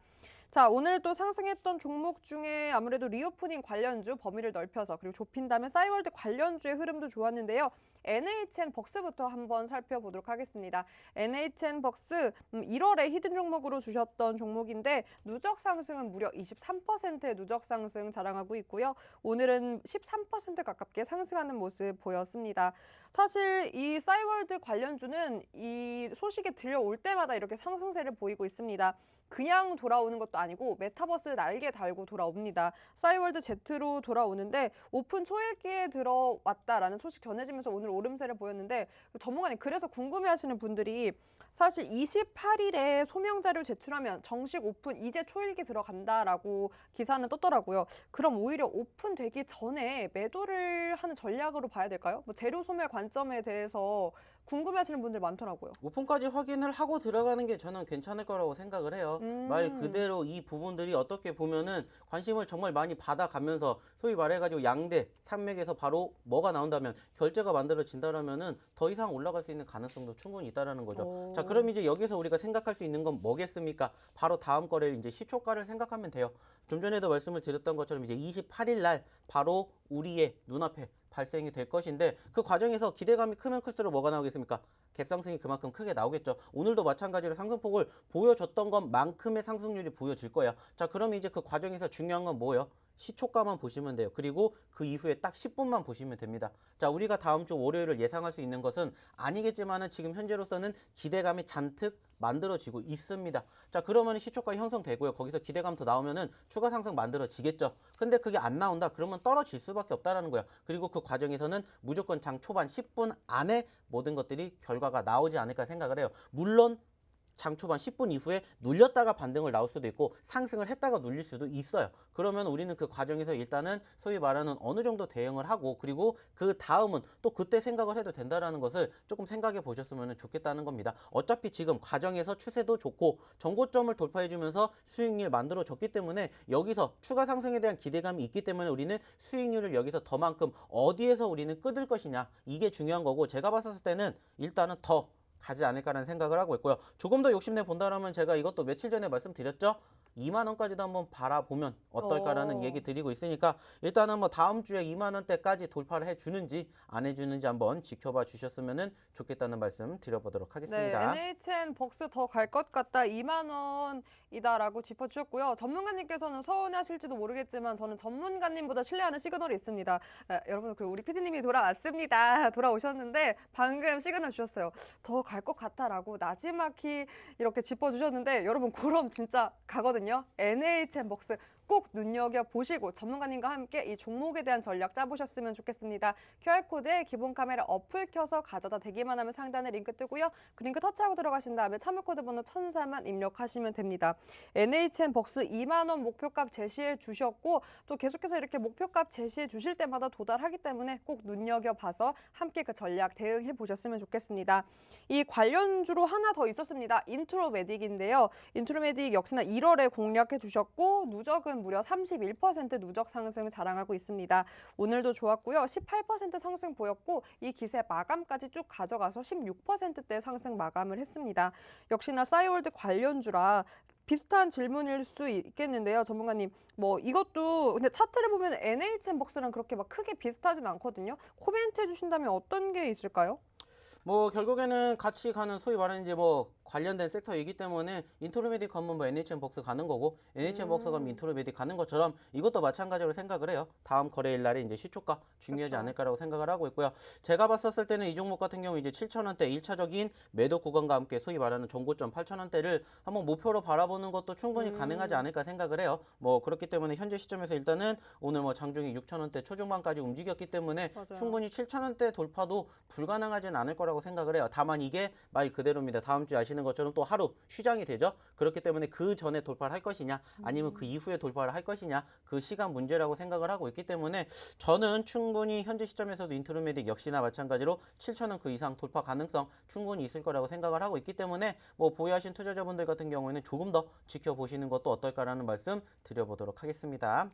Speaker 1: 자, 오늘 또 상승했던 종목 중에 아무래도 리오프닝 관련주 범위를 넓혀서 그리고 좁힌 다음에 싸이월드 관련주의 흐름도 좋았는데요. NHN벅스부터 한번 살펴보도록 하겠습니다. NHN벅스 1월에 히든 종목으로 주셨던 종목인데 누적 상승은 무려 23%의 누적 상승 자랑하고 있고요. 오늘은 13% 가깝게 상승하는 모습 보였습니다. 사실 이 싸이월드 관련주는 이 소식이 들려올 때마다 이렇게 상승세를 보이고 있습니다. 그냥 돌아오는 것도 아니고 메타버스 날개 달고 돌아옵니다. 싸이월드 Z로 돌아오는데 오픈 초읽기에 들어왔다라는 소식 전해지면서 오늘 오름세를 보였는데 전문가님, 그래서 궁금해하시는 분들이 사실 28일에 소명 자료 제출하면 정식 오픈 이제 초읽기 들어간다라고 기사는 떴더라고요. 그럼 오히려 오픈되기 전에 매도를 하는 전략으로 봐야 될까요? 뭐 재료 소멸 관점에 대해서 궁금해하시는 분들 많더라고요.
Speaker 2: 오픈까지 확인을 하고 들어가는 게 저는 괜찮을 거라고 생각을 해요. 말 그대로 이 부분들이 어떻게 보면은 관심을 정말 많이 받아가면서 소위 말해가지고 양대 산맥에서 바로 뭐가 나온다면 결제가 만들어진다라면은 더 이상 올라갈 수 있는 가능성도 충분히 있다라는 거죠. 자, 그럼 이제 여기서 우리가 생각할 수 있는 건 뭐겠습니까? 바로 다음 거래일 이제 시초가를 생각하면 돼요. 좀 전에도 말씀을 드렸던 것처럼 이제 28일 날 바로 우리의 눈앞에 발생이 될 것인데 그 과정에서 기대감이 크면 클수록 뭐가 나오겠습니까? 갭상승이 그만큼 크게 나오겠죠. 오늘도 마찬가지로 상승폭을 보여줬던 것만큼의 상승률이 보여질 거예요. 자, 그럼 이제 그 과정에서 중요한 건 뭐예요? 시초가만 보시면 돼요. 그리고 그 이후에 딱 10분만 보시면 됩니다. 자, 우리가 다음 주 월요일을 예상할 수 있는 것은 아니겠지만은 지금 현재로서는 기대감이 잔뜩 만들어지고 있습니다. 자, 그러면 시초가 형성되고요. 거기서 기대감 더 나오면은 추가 상승 만들어지겠죠. 근데 그게 안 나온다. 그러면 떨어질 수밖에 없다라는 거예요. 그리고 그 과정에서는 무조건 장 초반 10분 안에 모든 것들이 결과가 나오지 않을까 생각을 해요. 물론 장 초반 10분 이후에 눌렸다가 반등을 나올 수도 있고 상승을 했다가 눌릴 수도 있어요. 그러면 우리는 그 과정에서 일단은 소위 말하는 어느 정도 대응을 하고 그리고 그 다음은 또 그때 생각을 해도 된다라는 것을 조금 생각해 보셨으면 좋겠다는 겁니다. 어차피 지금 과정에서 추세도 좋고 정고점을 돌파해 주면서 수익률 만들어졌기 때문에 여기서 추가 상승에 대한 기대감이 있기 때문에 우리는 수익률을 여기서 더만큼 어디에서 우리는 끊을 것이냐 이게 중요한 거고 제가 봤을 때는 일단은 더 가지 않을까라는 생각을 하고 있고요. 조금 더 욕심내 본다라면 제가 이것도 며칠 전에 말씀드렸죠. 2만 원까지도 한번 바라보면 어떨까라는 얘기 드리고 있으니까 일단은 뭐 다음 주에 2만 원대까지 돌파를 해주는지 안 해주는지 한번 지켜봐 주셨으면 좋겠다는 말씀 드려보도록 하겠습니다.
Speaker 1: 네, NHN 벅스 더 갈 것 같다 2만 원이다라고 짚어주셨고요. 전문가님께서는 서운해하실지도 모르겠지만 저는 전문가님보다 신뢰하는 시그널이 있습니다. 여러분 그리고 우리 PD님이 돌아왔습니다. 돌아오셨는데 방금 시그널 주셨어요. 더 갈 것 같다라고 나지막히 이렇게 짚어주셨는데 여러분 그럼 진짜 가거든요. NHN 벅스 꼭 눈여겨보시고 전문가님과 함께 이 종목에 대한 전략 짜보셨으면 좋겠습니다. QR코드에 기본 카메라 어플 켜서 가져다 대기만 하면 상단에 링크 뜨고요. 그 링크 터치하고 들어가신 다음에 참여코드 번호 1004만 입력하시면 됩니다. NHN 벅스 2만 원 목표값 제시해 주셨고 또 계속해서 이렇게 목표값 제시해 주실 때마다 도달하기 때문에 꼭 눈여겨봐서 함께 그 전략 대응해 보셨으면 좋겠습니다. 이 관련주로 하나 더 있었습니다. 인트로메딕인데요. 인트로메딕 역시나 1월에 공략해 주셨고 누적은 무려 31% 누적 상승 자랑하고 있습니다. 오늘도 좋았고요. 18% 상승 보였고 이 기세 마감까지 쭉 가져가서 16%대 상승 마감을 했습니다. 역시나 싸이월드 관련주라 비슷한 질문일 수 있겠는데요. 전문가님, 뭐 이것도 근데 차트를 보면 NHN 벅스랑 그렇게 막 크게 비슷하진 않거든요. 코멘트 해주신다면 어떤 게 있을까요?
Speaker 2: 뭐 결국에는 같이 가는 소위 말하는 이제 뭐 관련된 섹터이기 때문에 인트로메딕 가면 뭐 NHN 벅스 가는 거고 NHN 벅스 가면 인트로메딕 가는 것처럼 이것도 마찬가지로 생각을 해요. 다음 거래일 날에 이제 시초가 중요하지
Speaker 1: 그렇죠.
Speaker 2: 않을까라고 생각을 하고 있고요. 제가 봤었을 때는 이 종목 같은 경우 이제 7,000원대 1차적인 매도 구간과 함께 소위 말하는 정고점 8,000원대를 한번 목표로 바라보는 것도 충분히 가능하지 않을까 생각을 해요. 뭐 그렇기 때문에 현재 시점에서 일단은 오늘 뭐 장중이 6,000원대 초중반까지 움직였기 때문에
Speaker 1: 맞아요.
Speaker 2: 충분히 7,000원대 돌파도 불가능하지는 않을 거라고 생각을 해요. 다만 이게 말 그대로입니다. 다음 주에 아시는 것처럼 또 하루 휴장이 되죠. 그렇기 때문에 그 전에 돌파를 할 것이냐 아니면 그 이후에 돌파를 할 것이냐 그 시간 문제라고 생각을 하고 있기 때문에 저는 충분히 현재 시점에서도 인트로메딕 역시나 마찬가지로 7,000원 그 이상 돌파 가능성 충분히 있을 거라고 생각을 하고 있기 때문에 뭐 보유하신 투자자분들 같은 경우에는 조금 더 지켜보시는 것도 어떨까라는 말씀 드려보도록 하겠습니다.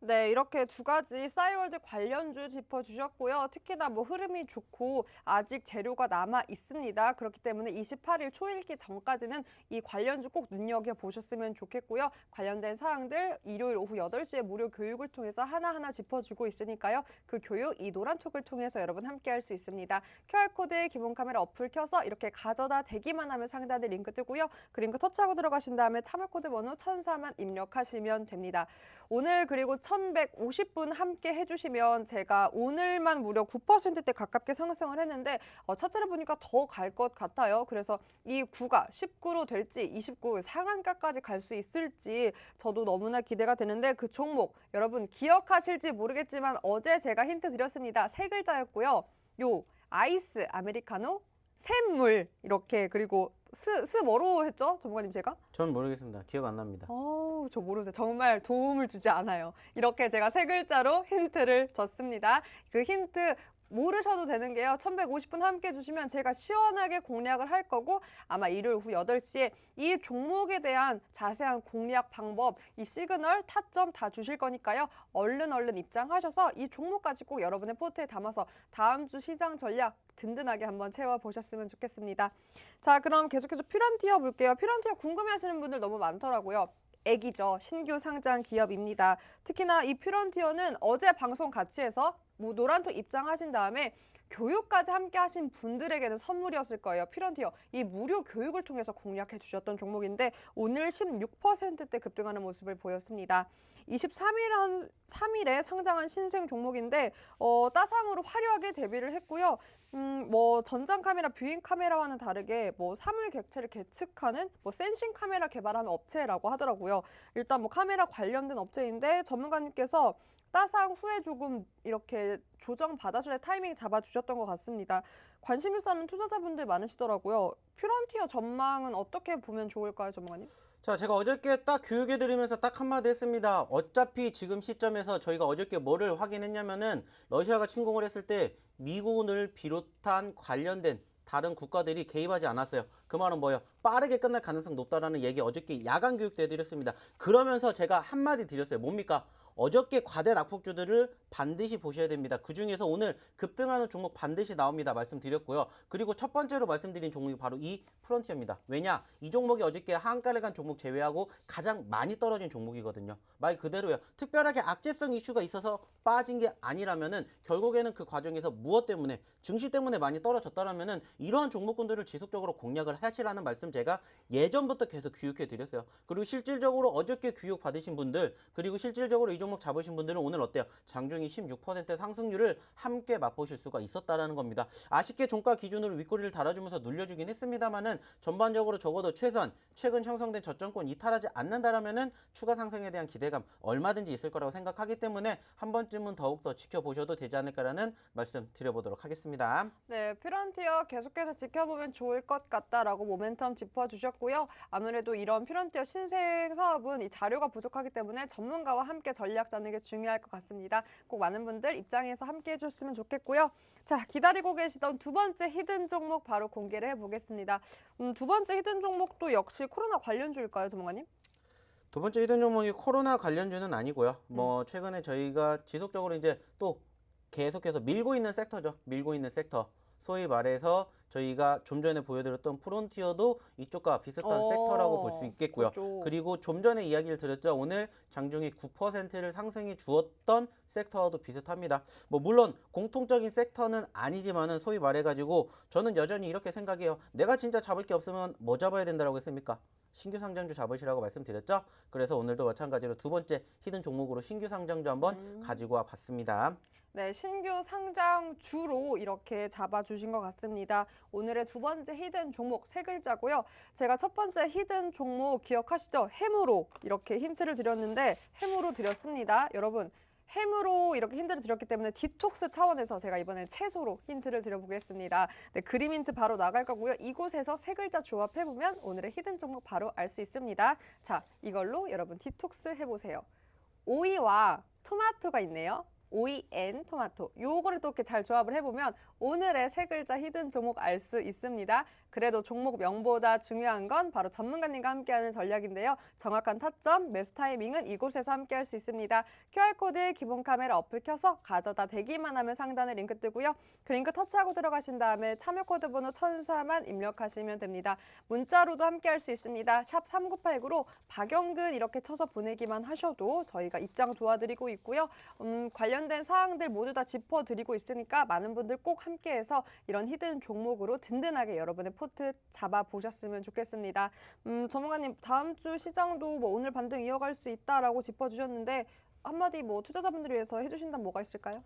Speaker 1: 네, 이렇게 두 가지 싸이월드 관련주 짚어주셨고요. 특히나 뭐 흐름이 좋고 아직 재료가 남아 있습니다. 그렇기 때문에 28일 초읽기 전까지는 이 관련주 꼭 눈여겨보셨으면 좋겠고요. 관련된 사항들 일요일 오후 8시에 무료 교육을 통해서 하나하나 짚어주고 있으니까요. 그 교육 이 노란톡을 통해서 여러분 함께 할 수 있습니다. QR코드에 기본 카메라 어플 켜서 이렇게 가져다 대기만 하면 상단에 링크 뜨고요. 그 링크 터치하고 들어가신 다음에 참여코드 번호 1004만 입력하시면 됩니다. 오늘 그리고 1150분 함께 해주시면 제가 오늘만 무려 9%대 가깝게 상승을 했는데 차트를 보니까 더 갈 것 같아요. 그래서 이 9가 19로 될지 29 상한가까지 갈 수 있을지 저도 너무나 기대가 되는데 그 종목 여러분 기억하실지 모르겠지만 어제 제가 힌트 드렸습니다. 세 글자였고요. 요 아이스 아메리카노 샘물 이렇게 그리고 스 뭐로 했죠? 전문가님 제가?
Speaker 2: 전 모르겠습니다. 기억 안 납니다.
Speaker 1: 저 모르세요. 정말 도움을 주지 않아요. 이렇게 제가 세 글자로 힌트를 줬습니다. 그 힌트 모르셔도 되는 게요. 1150분 함께 해주시면 제가 시원하게 공략을 할 거고 아마 일요일 오후 8시에 이 종목에 대한 자세한 공략 방법, 이 시그널, 타점 다 주실 거니까요. 얼른 입장하셔서 이 종목까지 꼭 여러분의 포트에 담아서 다음 주 시장 전략 든든하게 한번 채워보셨으면 좋겠습니다. 자, 그럼 계속해서 퓨런티어 볼게요. 퓨런티어 궁금해하시는 분들 너무 많더라고요. 애기죠. 신규 상장 기업입니다. 특히나 이 퓨런티어는 어제 방송 같이 해서 뭐 노란톡 입장하신 다음에 교육까지 함께 하신 분들에게는 선물이었을 거예요. 퓨런티어. 이 무료 교육을 통해서 공략해 주셨던 종목인데 오늘 16%대 급등하는 모습을 보였습니다. 23일에 상장한 신생 종목인데 따상으로 화려하게 데뷔를 했고요. 뭐 전장 카메라, 뷰잉 카메라와는 다르게 뭐 사물 객체를 계측하는 뭐 센싱 카메라 개발하는 업체라고 하더라고요. 일단 뭐 카메라 관련된 업체인데 전문가님께서 따상 후에 조금 이렇게 조정 받아줄 때 타이밍 잡아주셨던 것 같습니다. 관심 있어하는 투자자분들 많으시더라고요. 퓨런티어 전망은 어떻게 보면 좋을까요, 전문가님?
Speaker 2: 자, 제가 어저께 딱 교육해드리면서 딱 한마디 했습니다. 어차피 지금 시점에서 저희가 어저께 뭐를 확인했냐면은 러시아가 침공을 했을 때 미군을 비롯한 관련된 다른 국가들이 개입하지 않았어요. 그 말은 뭐예요? 빠르게 끝날 가능성 높다라는 얘기 어저께 야간 교육도 해드렸습니다. 그러면서 제가 한마디 드렸어요. 뭡니까? 어저께 과대 낙폭주들을 반드시 보셔야 됩니다. 그중에서 오늘 급등하는 종목 반드시 나옵니다. 말씀드렸고요. 그리고 첫 번째로 말씀드린 종목이 바로 이 프론티어입니다. 왜냐? 이 종목이 어저께 하한가를 간 종목 제외하고 가장 많이 떨어진 종목이거든요. 말 그대로요. 특별하게 악재성 이슈가 있어서 빠진 게 아니라면은 결국에는 그 과정에서 무엇 때문에 증시 때문에 많이 떨어졌다라면은 이러한 종목군들을 지속적으로 공략을 하시라는 말씀 제가 예전부터 계속 교육해 드렸어요. 그리고 실질적으로 어저께 교육 받으신 분들 그리고 실질적으로 이 종목 잡으신 분들은 오늘 어때요? 장중이 16% 상승률을 함께 맛보실 수가 있었다라는 겁니다. 아쉽게 종가 기준으로 윗꼬리를 달아주면서 눌려주긴 했습니다만은 전반적으로 적어도 최근 형성된 저점권 이탈하지 않는다라면은 추가 상승에 대한 기대감 얼마든지 있을 거라고 생각하기 때문에 한 번쯤은 더욱더 지켜보셔도 되지 않을까라는 말씀 드려보도록 하겠습니다.
Speaker 1: 네, 퓨런티어 계속해서 지켜보면 좋을 것 같다라고 모멘텀 짚어주셨고요. 아무래도 이런 퓨런티어 신생 사업은 이 자료가 부족하기 때문에 전문가와 함께 전략 짜는 게 중요할 것 같습니다. 꼭 많은 분들 입장에서 함께 해줬으면 좋겠고요. 자, 기다리고 계시던 두 번째 히든 종목 바로 공개를 해보겠습니다. 두 번째 히든 종목도 역시 코로나 관련주일까요, 전문가님?
Speaker 2: 두 번째 히든 종목이 코로나 관련주는 아니고요. 뭐 최근에 저희가 지속적으로 이제 또 계속해서 밀고 있는 섹터죠. 밀고 있는 섹터. 소위 말해서 저희가 좀 전에 보여드렸던 프론티어도 이쪽과 비슷한 섹터라고 볼 수 있겠고요.
Speaker 1: 그렇죠.
Speaker 2: 그리고 좀 전에 이야기를 드렸죠. 오늘 장중이 9%를 상승해 주었던 섹터와도 비슷합니다. 뭐 물론 공통적인 섹터는 아니지만은 소위 말해가지고 저는 여전히 이렇게 생각해요. 내가 진짜 잡을 게 없으면 뭐 잡아야 된다고 했습니까? 신규 상장주 잡으시라고 말씀드렸죠. 그래서 오늘도 마찬가지로 두 번째 히든 종목으로 신규 상장주 한번 가지고 와 봤습니다.
Speaker 1: 네, 신규 상장주로 이렇게 잡아주신 것 같습니다. 오늘의 두 번째 히든 종목 세 글자고요. 제가 첫 번째 히든 종목 기억하시죠? 햄으로 이렇게 힌트를 드렸는데 햄으로 드렸습니다. 여러분, 햄으로 이렇게 힌트를 드렸기 때문에 디톡스 차원에서 제가 이번에 채소로 힌트를 드려보겠습니다. 네, 그림 힌트 바로 나갈 거고요. 이곳에서 세 글자 조합해보면 오늘의 히든 종목 바로 알 수 있습니다. 자, 이걸로 여러분 디톡스 해보세요. 오이와 토마토가 있네요. 오이 앤 토마토. 요거를 또 이렇게 잘 조합을 해보면 오늘의 세 글자 히든 종목 알 수 있습니다. 그래도 종목 명보다 중요한 건 바로 전문가님과 함께하는 전략인데요. 정확한 타점, 매수 타이밍은 이곳에서 함께할 수 있습니다. QR코드 기본 카메라 어플 켜서 가져다 대기만 하면 상단에 링크 뜨고요. 그 링크 터치하고 들어가신 다음에 참여 코드 번호 1004만 입력하시면 됩니다. 문자로도 함께할 수 있습니다. 샵 3989로 박영근 이렇게 쳐서 보내기만 하셔도 저희가 입장 도와드리고 있고요. 관련된 사항들 모두 다 짚어드리고 있으니까 많은 분들 꼭 함께해서 이런 히든 종목으로 든든하게 여러분의 포트 잡아보셨으면 좋겠습니다. 전문가님, 다음 주 시장도 뭐 오늘 반등 이어갈 수 있다라고 짚어주셨는데 한마디 뭐 투자자분들을 위해서 해주신다면 뭐가 있을까요?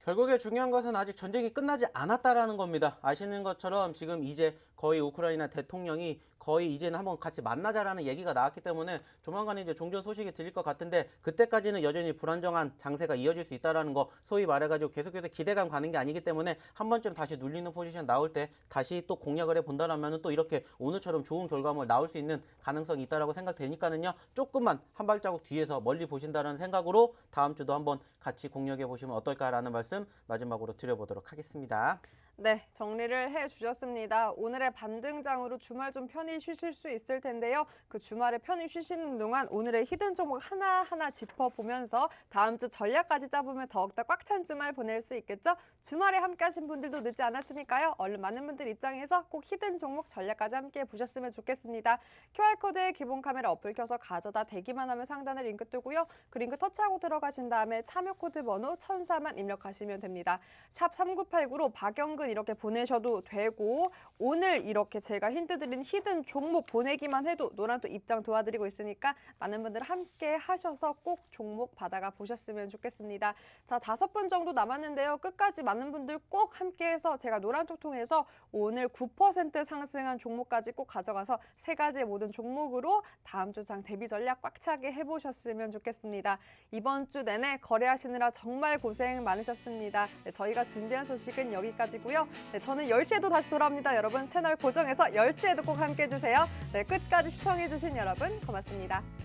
Speaker 2: 결국에 중요한 것은 아직 전쟁이 끝나지 않았다라는 겁니다. 아시는 것처럼 지금 이제 거의 우크라이나 대통령이 거의 이제는 한번 같이 만나자라는 얘기가 나왔기 때문에 조만간 이제 종전 소식이 들릴 것 같은데 그때까지는 여전히 불안정한 장세가 이어질 수 있다라는 거 소위 말해가지고 계속해서 기대감 가는 게 아니기 때문에 한 번쯤 다시 눌리는 포지션 나올 때 다시 또 공략을 해본다라면 또 이렇게 오늘처럼 좋은 결과물 나올 수 있는 가능성이 있다라고 생각되니까는요. 조금만 한 발자국 뒤에서 멀리 보신다는 생각으로 다음 주도 한번 같이 공략해 보시면 어떨까라는 말씀 마지막으로 드려보도록 하겠습니다.
Speaker 1: 네, 정리를 해주셨습니다. 오늘의 반등장으로 주말 좀 편히 쉬실 수 있을 텐데요. 그 주말에 편히 쉬시는 동안 오늘의 히든 종목 하나하나 짚어보면서 다음 주 전략까지 짜보면 더욱더 꽉 찬 주말 보낼 수 있겠죠? 주말에 함께 하신 분들도 늦지 않았으니까요. 얼른 많은 분들 입장에서 꼭 히든 종목 전략까지 함께 보셨으면 좋겠습니다. QR코드에 기본 카메라 어플 켜서 가져다 대기만 하면 상단에 링크 뜨고요. 그 링크 터치하고 들어가신 다음에 참여 코드 번호 1004만 입력하시면 됩니다. 샵 3989로 박영근 이렇게 보내셔도 되고 오늘 이렇게 제가 힌트 드린 히든 종목 보내기만 해도 노란톡 입장 도와드리고 있으니까 많은 분들 함께 하셔서 꼭 종목 받아가 보셨으면 좋겠습니다. 자, 5분 정도 남았는데요. 끝까지 많은 분들 꼭 함께해서 제가 노란톡 통해서 오늘 9% 상승한 종목까지 꼭 가져가서 3가지의 모든 종목으로 다음 주 장 대비 전략 꽉 차게 해보셨으면 좋겠습니다. 이번 주 내내 거래하시느라 정말 고생 많으셨습니다. 네, 저희가 준비한 소식은 여기까지고요. 네, 저는 10시에도 다시 돌아옵니다. 여러분 채널 고정해서 10시에도 꼭 함께해 주세요. 네, 끝까지 시청해 주신 여러분 고맙습니다.